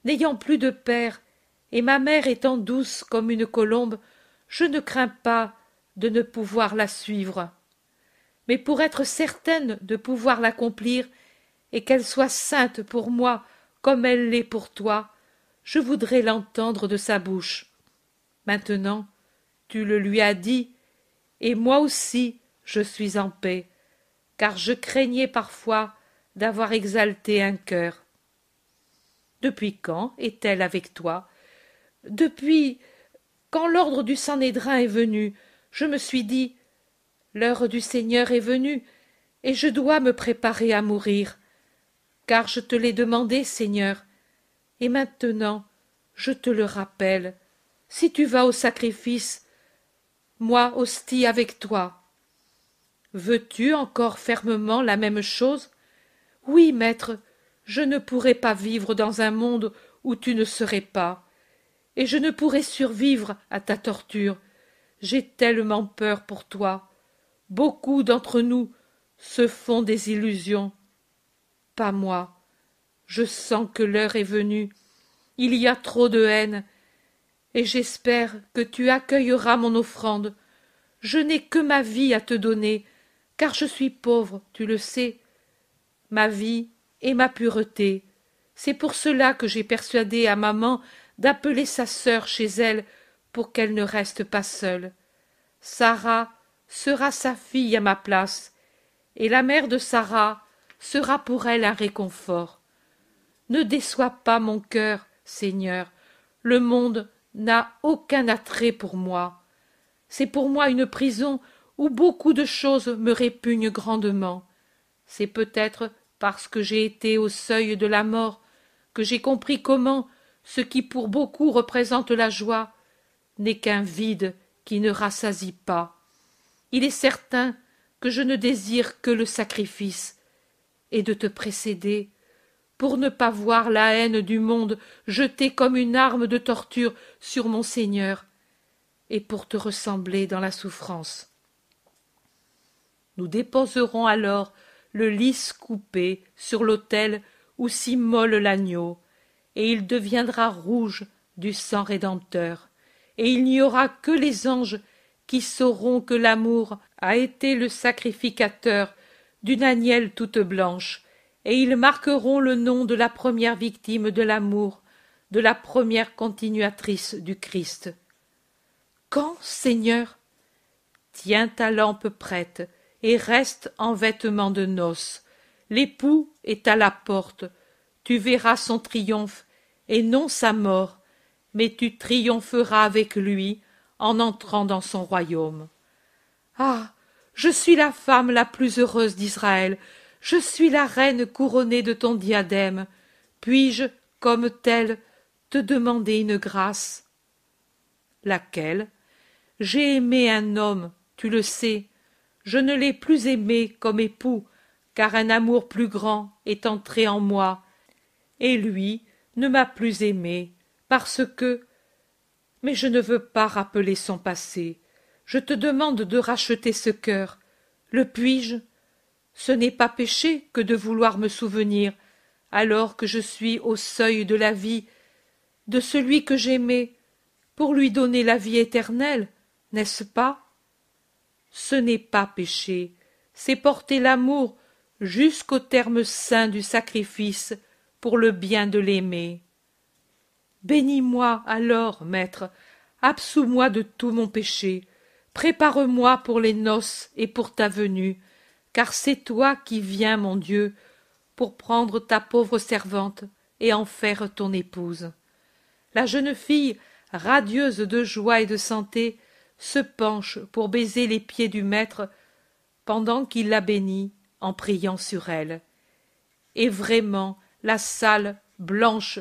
N'ayant plus de père, et ma mère étant douce comme une colombe, je ne crains pas de ne pouvoir la suivre. Mais pour être certaine de pouvoir l'accomplir, et qu'elle soit sainte pour moi comme elle l'est pour toi, je voudrais l'entendre de sa bouche. Maintenant, tu le lui as dit, et moi aussi je suis en paix, car je craignais parfois d'avoir exalté un cœur. Depuis quand est-elle avec toi? Depuis quand l'ordre du Sanhédrin est venu, je me suis dit, l'heure du Seigneur est venue, et je dois me préparer à mourir. Car je te l'ai demandé, Seigneur, et maintenant je te le rappelle. Si tu vas au sacrifice, moi hostie avec toi. Veux-tu encore fermement la même chose? Oui, maître, je ne pourrais pas vivre dans un monde où tu ne serais pas, et je ne pourrais survivre à ta torture. J'ai tellement peur pour toi. Beaucoup d'entre nous se font des illusions. Pas moi. Je sens que l'heure est venue. Il y a trop de haine, et j'espère que tu accueilleras mon offrande. Je n'ai que ma vie à te donner, car je suis pauvre, tu le sais. Ma vie et ma pureté. C'est pour cela que j'ai persuadé à maman d'appeler sa sœur chez elle pour qu'elle ne reste pas seule. Sarah sera sa fille à ma place, et la mère de Sarah sera pour elle un réconfort. Ne déçois pas mon cœur, Seigneur, le monde n'a aucun attrait pour moi. C'est pour moi une prison où beaucoup de choses me répugnent grandement. C'est peut-être parce que j'ai été au seuil de la mort que j'ai compris comment ce qui pour beaucoup représente la joie n'est qu'un vide qui ne rassasie pas. Il est certain que je ne désire que le sacrifice, et de te précéder, pour ne pas voir la haine du monde jetée comme une arme de torture sur mon Seigneur, et pour te ressembler dans la souffrance. Nous déposerons alors le lys coupé sur l'autel où s'immole l'agneau, et il deviendra rouge du sang rédempteur, et il n'y aura que les anges qui sauront que l'amour a été le sacrificateur d'une agnelle toute blanche, et ils marqueront le nom de la première victime de l'amour, de la première continuatrice du Christ. Quand, Seigneur? Tiens ta lampe prête, et reste en vêtements de noces. L'époux est à la porte. Tu verras son triomphe, et non sa mort, mais tu triompheras avec lui en entrant dans son royaume. Ah, je suis la femme la plus heureuse d'Israël, je suis la reine couronnée de ton diadème. Puis-je, comme telle, te demander une grâce? Laquelle? J'ai aimé un homme, tu le sais. Je ne l'ai plus aimé comme époux, car un amour plus grand est entré en moi, et lui ne m'a plus aimé, parce que... Mais je ne veux pas rappeler son passé. Je te demande de racheter ce cœur. Le puis-je? Ce n'est pas péché que de vouloir me souvenir, alors que je suis au seuil de la vie, de celui que j'aimais, pour lui donner la vie éternelle, n'est-ce pas? Ce n'est pas péché, c'est porter l'amour jusqu'au terme saint du sacrifice pour le bien de l'aimer. Bénis-moi alors, maître, absous-moi de tout mon péché, prépare-moi pour les noces et pour ta venue, car c'est toi qui viens, mon Dieu, pour prendre ta pauvre servante et en faire ton épouse. La jeune fille, radieuse de joie et de santé, se penche pour baiser les pieds du maître pendant qu'il la bénit en priant sur elle. Et vraiment, la salle, blanche,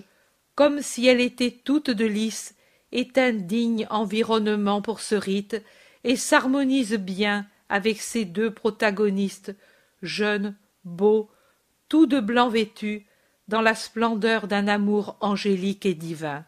comme si elle était toute de lys, est un digne environnement pour ce rite et s'harmonise bien avec ces deux protagonistes, jeunes, beaux, tous de blanc vêtus, dans la splendeur d'un amour angélique et divin.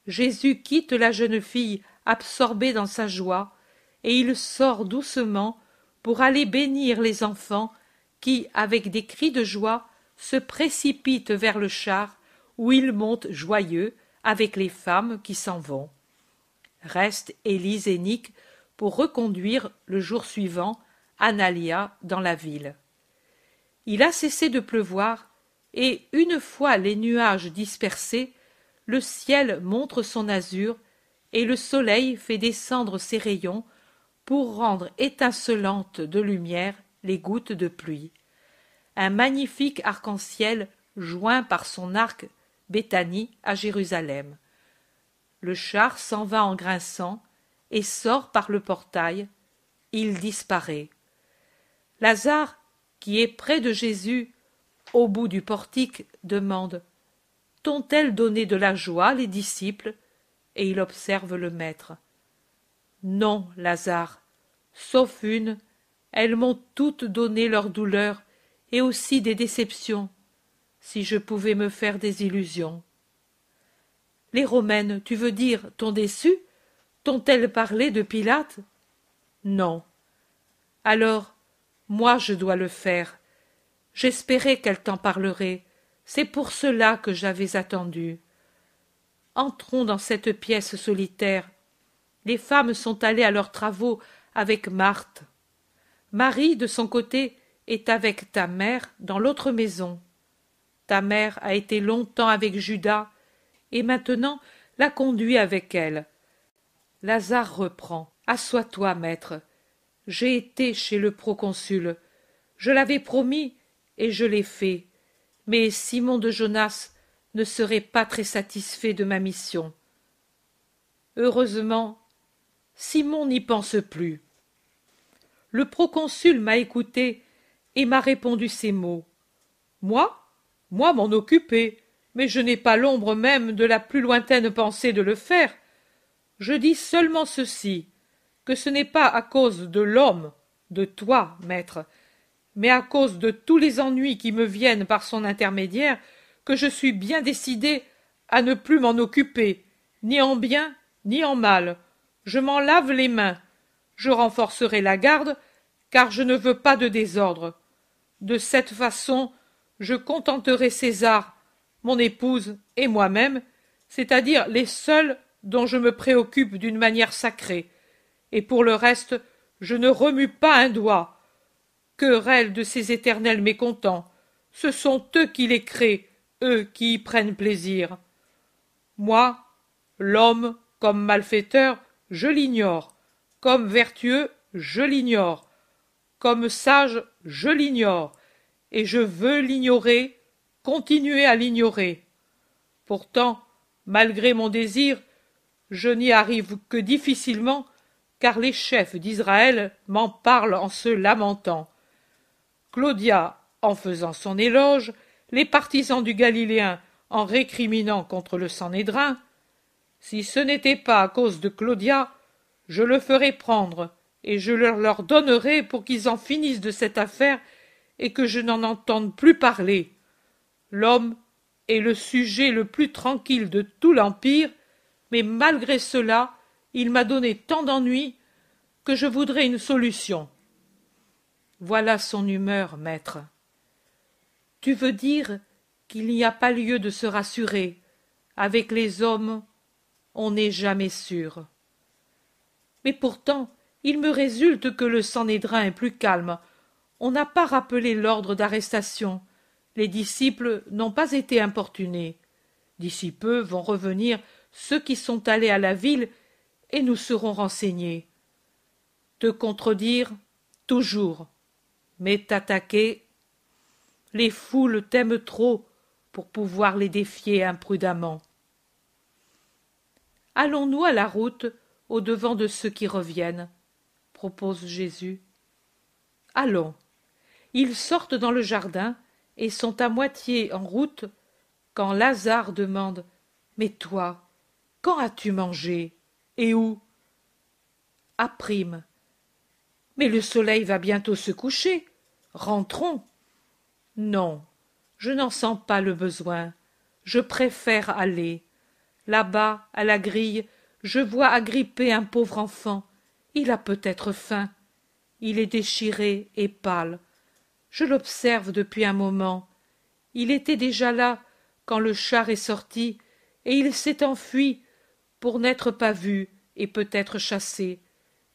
Jésus quitte la jeune fille absorbée dans sa joie, et il sort doucement pour aller bénir les enfants qui, avec des cris de joie, se précipitent vers le char où il monte joyeux avec les femmes qui s'en vont. Reste Élise et Nick pour reconduire le jour suivant Analia dans la ville. Il a cessé de pleuvoir, et une fois les nuages dispersés, le ciel montre son azur, et le soleil fait descendre ses rayons pour rendre étincelante de lumière les gouttes de pluie. Un magnifique arc-en-ciel joint par son arc Béthanie à Jérusalem. Le char s'en va en grinçant et sort par le portail. Il disparaît. Lazare, qui est près de Jésus, au bout du portique, demande « T'ont-elles donné de la joie, les disciples ?» Et il observe le maître. « Non, Lazare, sauf une, elles m'ont toutes donné leur douleur et aussi des déceptions, si je pouvais me faire des illusions. » Les Romaines, tu veux dire, t'ont déçu? T'ont-elles parlé de Pilate? Non. Alors, moi je dois le faire. J'espérais qu'elle t'en parlerait. C'est pour cela que j'avais attendu. Entrons dans cette pièce solitaire. Les femmes sont allées à leurs travaux avec Marthe. Marie, de son côté, est avec ta mère dans l'autre maison. Ta mère a été longtemps avec Judas et maintenant la conduit avec elle. Lazare reprend. Assois-toi, maître. J'ai été chez le proconsul. Je l'avais promis et je l'ai fait. Mais Simon de Jonas ne serait pas très satisfait de ma mission. Heureusement, Simon n'y pense plus. Le proconsul m'a écouté et m'a répondu ces mots. Moi m'en occuper, mais je n'ai pas l'ombre même de la plus lointaine pensée de le faire. Je dis seulement ceci, que ce n'est pas à cause de l'homme, de toi, maître, mais à cause de tous les ennuis qui me viennent par son intermédiaire, que je suis bien décidé à ne plus m'en occuper, ni en bien, ni en mal. Je m'en lave les mains. Je renforcerai la garde, car je ne veux pas de désordre. De cette façon, je contenterai César, mon épouse et moi-même, c'est-à-dire les seuls dont je me préoccupe d'une manière sacrée, et pour le reste, je ne remue pas un doigt. Querelle de ces éternels mécontents, ce sont eux qui les créent, eux qui y prennent plaisir. Moi, l'homme, comme malfaiteur, je l'ignore, comme vertueux, je l'ignore, comme sage, je l'ignore, et je veux l'ignorer, continuer à l'ignorer. Pourtant, malgré mon désir, je n'y arrive que difficilement, car les chefs d'Israël m'en parlent en se lamentant. Claudia en faisant son éloge, les partisans du Galiléen en récriminant contre le Sanhédrin. Si ce n'était pas à cause de Claudia, je le ferais prendre, et je leur donnerai pour qu'ils en finissent de cette affaire et que je n'en entende plus parler. L'homme est le sujet le plus tranquille de tout l'Empire, mais malgré cela, il m'a donné tant d'ennuis que je voudrais une solution. Voilà son humeur, maître. Tu veux dire qu'il n'y a pas lieu de se rassurer. Avec les hommes, on n'est jamais sûr. Mais pourtant, il me résulte que le Sanhédrin est plus calme. On n'a pas rappelé l'ordre d'arrestation. Les disciples n'ont pas été importunés. D'ici peu vont revenir ceux qui sont allés à la ville et nous serons renseignés. Te contredire, toujours, mais t'attaquer, les foules t'aiment trop pour pouvoir les défier imprudemment. Allons-nous à la route au-devant de ceux qui reviennent, propose Jésus. Allons. Ils sortent dans le jardin et sont à moitié en route quand Lazare demande « Mais toi, quand as-tu mangé? Et où ?» À Prime. « Mais le soleil va bientôt se coucher. Rentrons. » Non, je n'en sens pas le besoin. Je préfère aller. Là-bas, à la grille, je vois agripper un pauvre enfant. Il a peut-être faim. Il est déchiré et pâle. Je l'observe depuis un moment. Il était déjà là quand le char est sorti, et il s'est enfui pour n'être pas vu et peut-être chassé.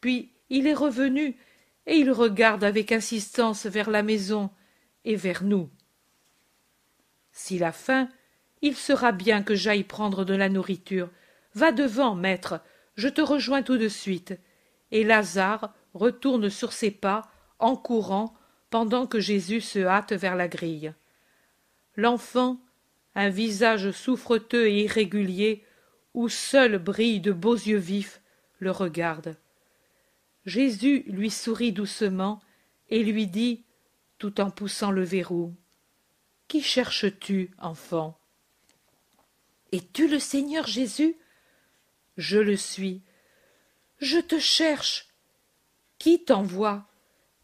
Puis il est revenu, et il regarde avec insistance vers la maison et vers nous. S'il a faim, il sera bien que j'aille prendre de la nourriture. Va devant, maître, je te rejoins tout de suite. Et Lazare retourne sur ses pas, en courant, pendant que Jésus se hâte vers la grille. L'enfant, un visage souffreteux et irrégulier, où seuls brillent de beaux yeux vifs, le regarde. Jésus lui sourit doucement et lui dit, tout en poussant le verrou, « Qui cherches-tu, enfant ?» « Es-tu le Seigneur Jésus ?»« Je le suis. »« Je te cherche. »« Qui t'envoie ?»«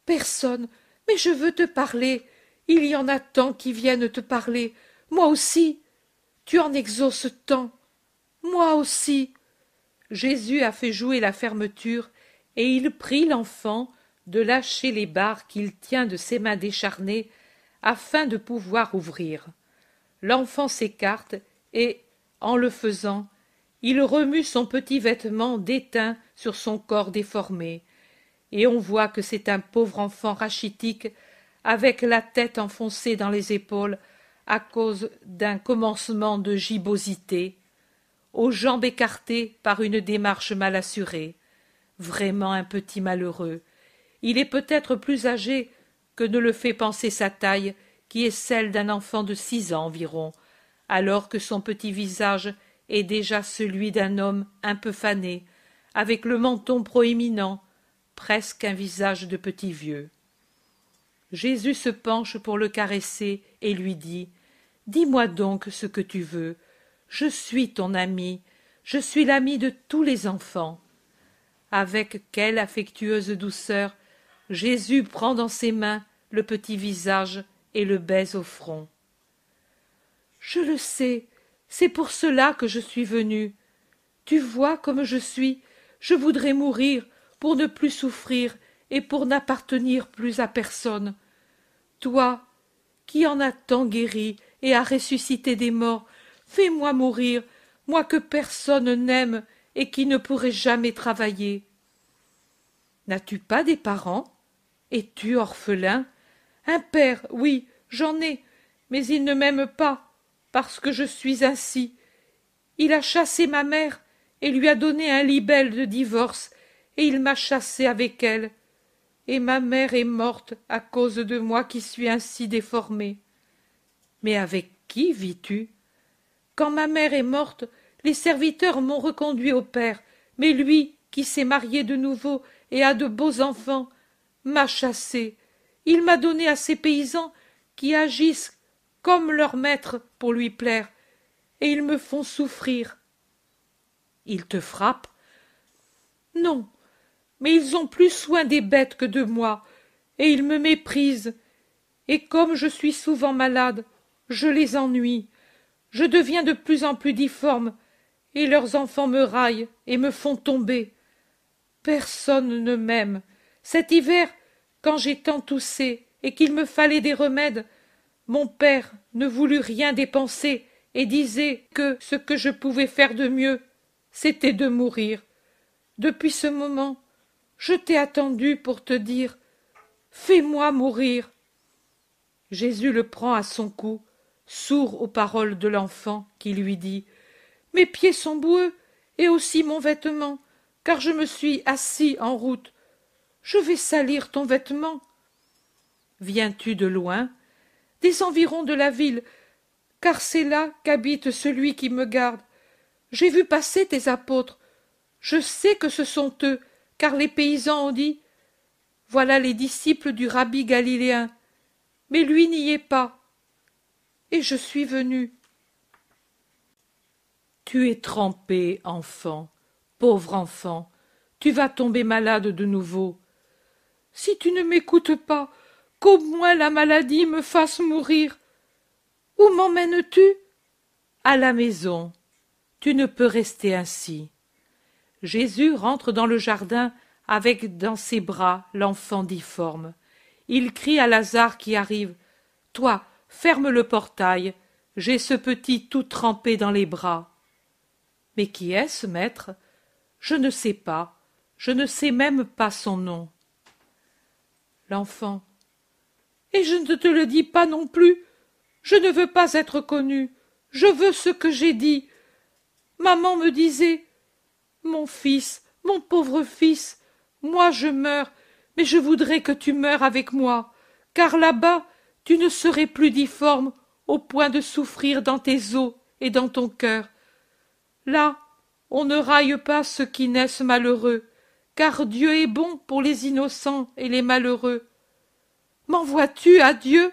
Personne, mais je veux te parler. Il y en a tant qui viennent te parler. Moi aussi. Tu en exauces tant. Moi aussi. » Jésus a fait jouer la fermeture, et il prie l'enfant de lâcher les barres qu'il tient de ses mains décharnées afin de pouvoir ouvrir. L'enfant s'écarte et, en le faisant, il remue son petit vêtement déteint sur son corps déformé, et on voit que c'est un pauvre enfant rachitique avec la tête enfoncée dans les épaules à cause d'un commencement de gibbosité, aux jambes écartées par une démarche mal assurée. Vraiment un petit malheureux. Il est peut-être plus âgé que ne le fait penser sa taille, qui est celle d'un enfant de 6 ans environ, alors que son petit visage est déjà celui d'un homme un peu fané, avec le menton proéminent, presque un visage de petit vieux. Jésus se penche pour le caresser et lui dit, « Dis-moi donc ce que tu veux. Je suis ton ami, je suis l'ami de tous les enfants. » Avec quelle affectueuse douceur Jésus prend dans ses mains le petit visage et le baise au front. « Je le sais, c'est pour cela que je suis venu. Tu vois comme je suis, je voudrais mourir pour ne plus souffrir et pour n'appartenir plus à personne. Toi, qui en as tant guéri et as ressuscité des morts, fais-moi mourir, moi que personne n'aime et qui ne pourrai jamais travailler. N'as-tu pas des parents? Es-tu orphelin? Un père, oui, j'en ai, mais il ne m'aime pas, parce que je suis ainsi. Il a chassé ma mère et lui a donné un libelle de divorce, et il m'a chassé avec elle. Et ma mère est morte à cause de moi qui suis ainsi déformé. Mais avec qui vis-tu? Quand ma mère est morte, les serviteurs m'ont reconduit au père, mais lui, qui s'est marié de nouveau et a de beaux enfants, m'a chassé. Il m'a donné à ces paysans qui agissent comme leur maître pour lui plaire, et ils me font souffrir. Ils te frappent? Non, mais ils ont plus soin des bêtes que de moi, et ils me méprisent. Et comme je suis souvent malade, je les ennuie. Je deviens de plus en plus difforme, et leurs enfants me raillent et me font tomber. Personne ne m'aime. Cet hiver, quand j'ai tant toussé et qu'il me fallait des remèdes, mon père ne voulut rien dépenser et disait que ce que je pouvais faire de mieux, c'était de mourir. Depuis ce moment, je t'ai attendu pour te dire « Fais-moi mourir !» Jésus le prend à son cou, sourd aux paroles de l'enfant, qui lui dit « Mes pieds sont boueux, et aussi mon vêtement, car je me suis assis en route. Je vais salir ton vêtement. » Viens-tu de loin? Des environs de la ville, car c'est là qu'habite celui qui me garde. J'ai vu passer tes apôtres. Je sais que ce sont eux, car les paysans ont dit « Voilà les disciples du rabbi galiléen. » Mais lui n'y est pas. Et je suis venu. Tu es trempé, enfant, pauvre enfant, tu vas tomber malade de nouveau. Si tu ne m'écoutes pas, qu'au moins la maladie me fasse mourir. Où m'emmènes-tu? À la maison. Tu ne peux rester ainsi. Jésus rentre dans le jardin avec dans ses bras l'enfant difforme. Il crie à Lazare qui arrive. « Toi, ferme le portail, j'ai ce petit tout trempé dans les bras. » « Mais qui est-ce, maître? Je ne sais pas, je ne sais même pas son nom. » L'enfant. « Et je ne te le dis pas non plus, je ne veux pas être connu, je veux ce que j'ai dit. Maman me disait, mon fils, mon pauvre fils, moi je meurs, mais je voudrais que tu meures avec moi, car là-bas tu ne serais plus difforme au point de souffrir dans tes os et dans ton cœur. Là, on ne raille pas ceux qui naissent malheureux, car Dieu est bon pour les innocents et les malheureux. M'envoies-tu à Dieu?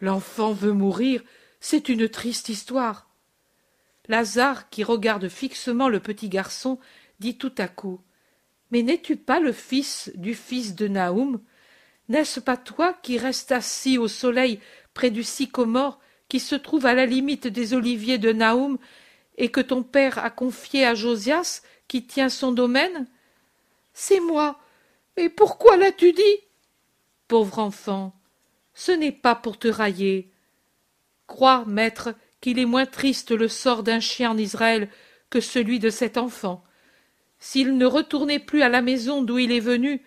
L'enfant veut mourir, c'est une triste histoire. Lazare, qui regarde fixement le petit garçon, dit tout à coup: Mais n'es-tu pas le fils de Naoum? N'est-ce pas toi qui restes assis au soleil près du sycomore qui se trouve à la limite des oliviers de Naoum et que ton père a confié à Josias qui tient son domaine? C'est moi. Et pourquoi l'as-tu dit? Pauvre enfant, ce n'est pas pour te railler. Crois, maître, qu'il est moins triste le sort d'un chien en Israël que celui de cet enfant. S'il ne retournait plus à la maison d'où il est venu,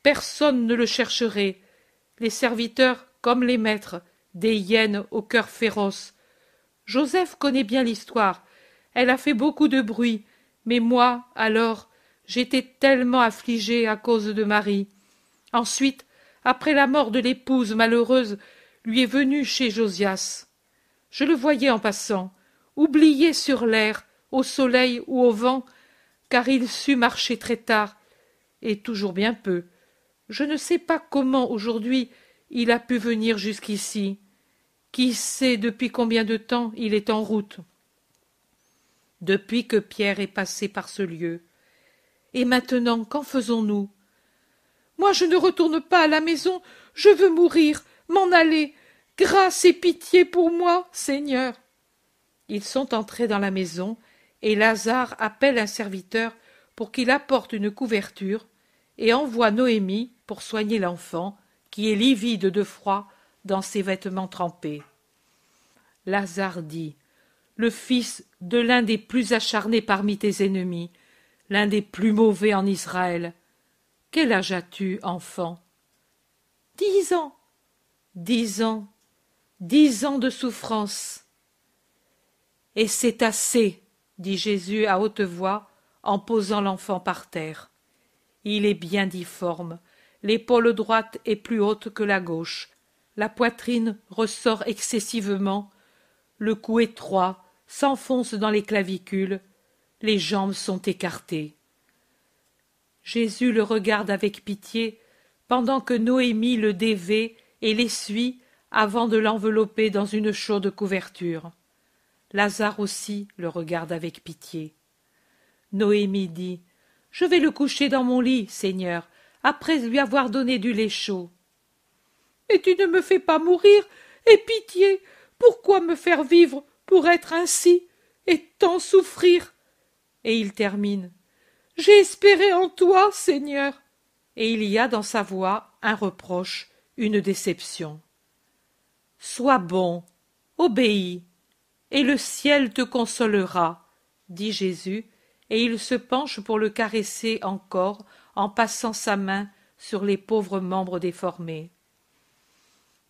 personne ne le chercherait. Les serviteurs, comme les maîtres, des hyènes au cœur féroce. Joseph connaît bien l'histoire. Elle a fait beaucoup de bruit, mais moi, alors, j'étais tellement affligée à cause de Marie. Ensuite, après la mort de l'épouse malheureuse, lui est venue chez Josias. Je le voyais en passant, oublié sur l'air, au soleil ou au vent, car il sut marcher très tard, et toujours bien peu. Je ne sais pas comment aujourd'hui il a pu venir jusqu'ici. Qui sait depuis combien de temps il est en route? Depuis que Pierre est passé par ce lieu. Et maintenant, qu'en faisons-nous? Moi, je ne retourne pas à la maison, je veux mourir, m'en aller. Grâce et pitié pour moi, Seigneur. Ils sont entrés dans la maison, et Lazare appelle un serviteur pour qu'il apporte une couverture et envoie Noémie pour soigner l'enfant, qui est livide de froid dans ses vêtements trempés. Lazare dit: Le fils de l'un des plus acharnés parmi tes ennemis, l'un des plus mauvais en Israël. Quel âge as-tu, enfant? 10 ans. 10 ans. 10 ans de souffrance. Et c'est assez, dit Jésus à haute voix, en posant l'enfant par terre. Il est bien difforme, l'épaule droite est plus haute que la gauche, la poitrine ressort excessivement, le cou étroit s'enfonce dans les clavicules, les jambes sont écartées. Jésus le regarde avec pitié, pendant que Noémie le dévait et l'essuie avant de l'envelopper dans une chaude couverture. Lazare aussi le regarde avec pitié. Noémie dit: Je vais le coucher dans mon lit, Seigneur, après lui avoir donné du lait chaud. Et tu ne me fais pas mourir? Aie pitié! Pourquoi me faire vivre pour être ainsi et tant souffrir? Et il termine: J'ai espéré en toi, Seigneur. Et il y a dans sa voix un reproche, une déception. Sois bon, obéis, et le ciel te consolera, dit Jésus, et il se penche pour le caresser encore en passant sa main sur les pauvres membres déformés.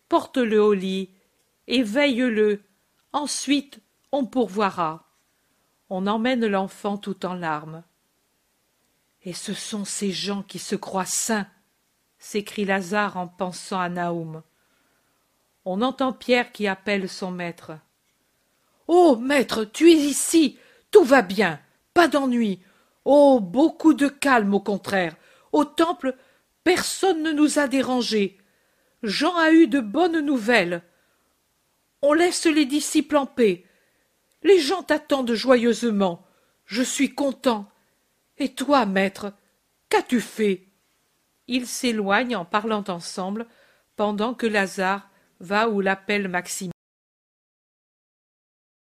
Porte-le au lit, et veille-le, ensuite on pourvoira. On emmène l'enfant tout en larmes. Et ce sont ces gens qui se croient saints, s'écrie Lazare en pensant à Naoum. On entend Pierre qui appelle son maître. Oh, maître, tu es ici, tout va bien, pas d'ennui. Oh, beaucoup de calme au contraire. Au temple, personne ne nous a dérangés. Jean a eu de bonnes nouvelles. On laisse les disciples en paix. Les gens t'attendent joyeusement. Je suis content. Et toi, maître, qu'as-tu fait? Ils s'éloignent en parlant ensemble, pendant que Lazare va où l'appelle Maxime.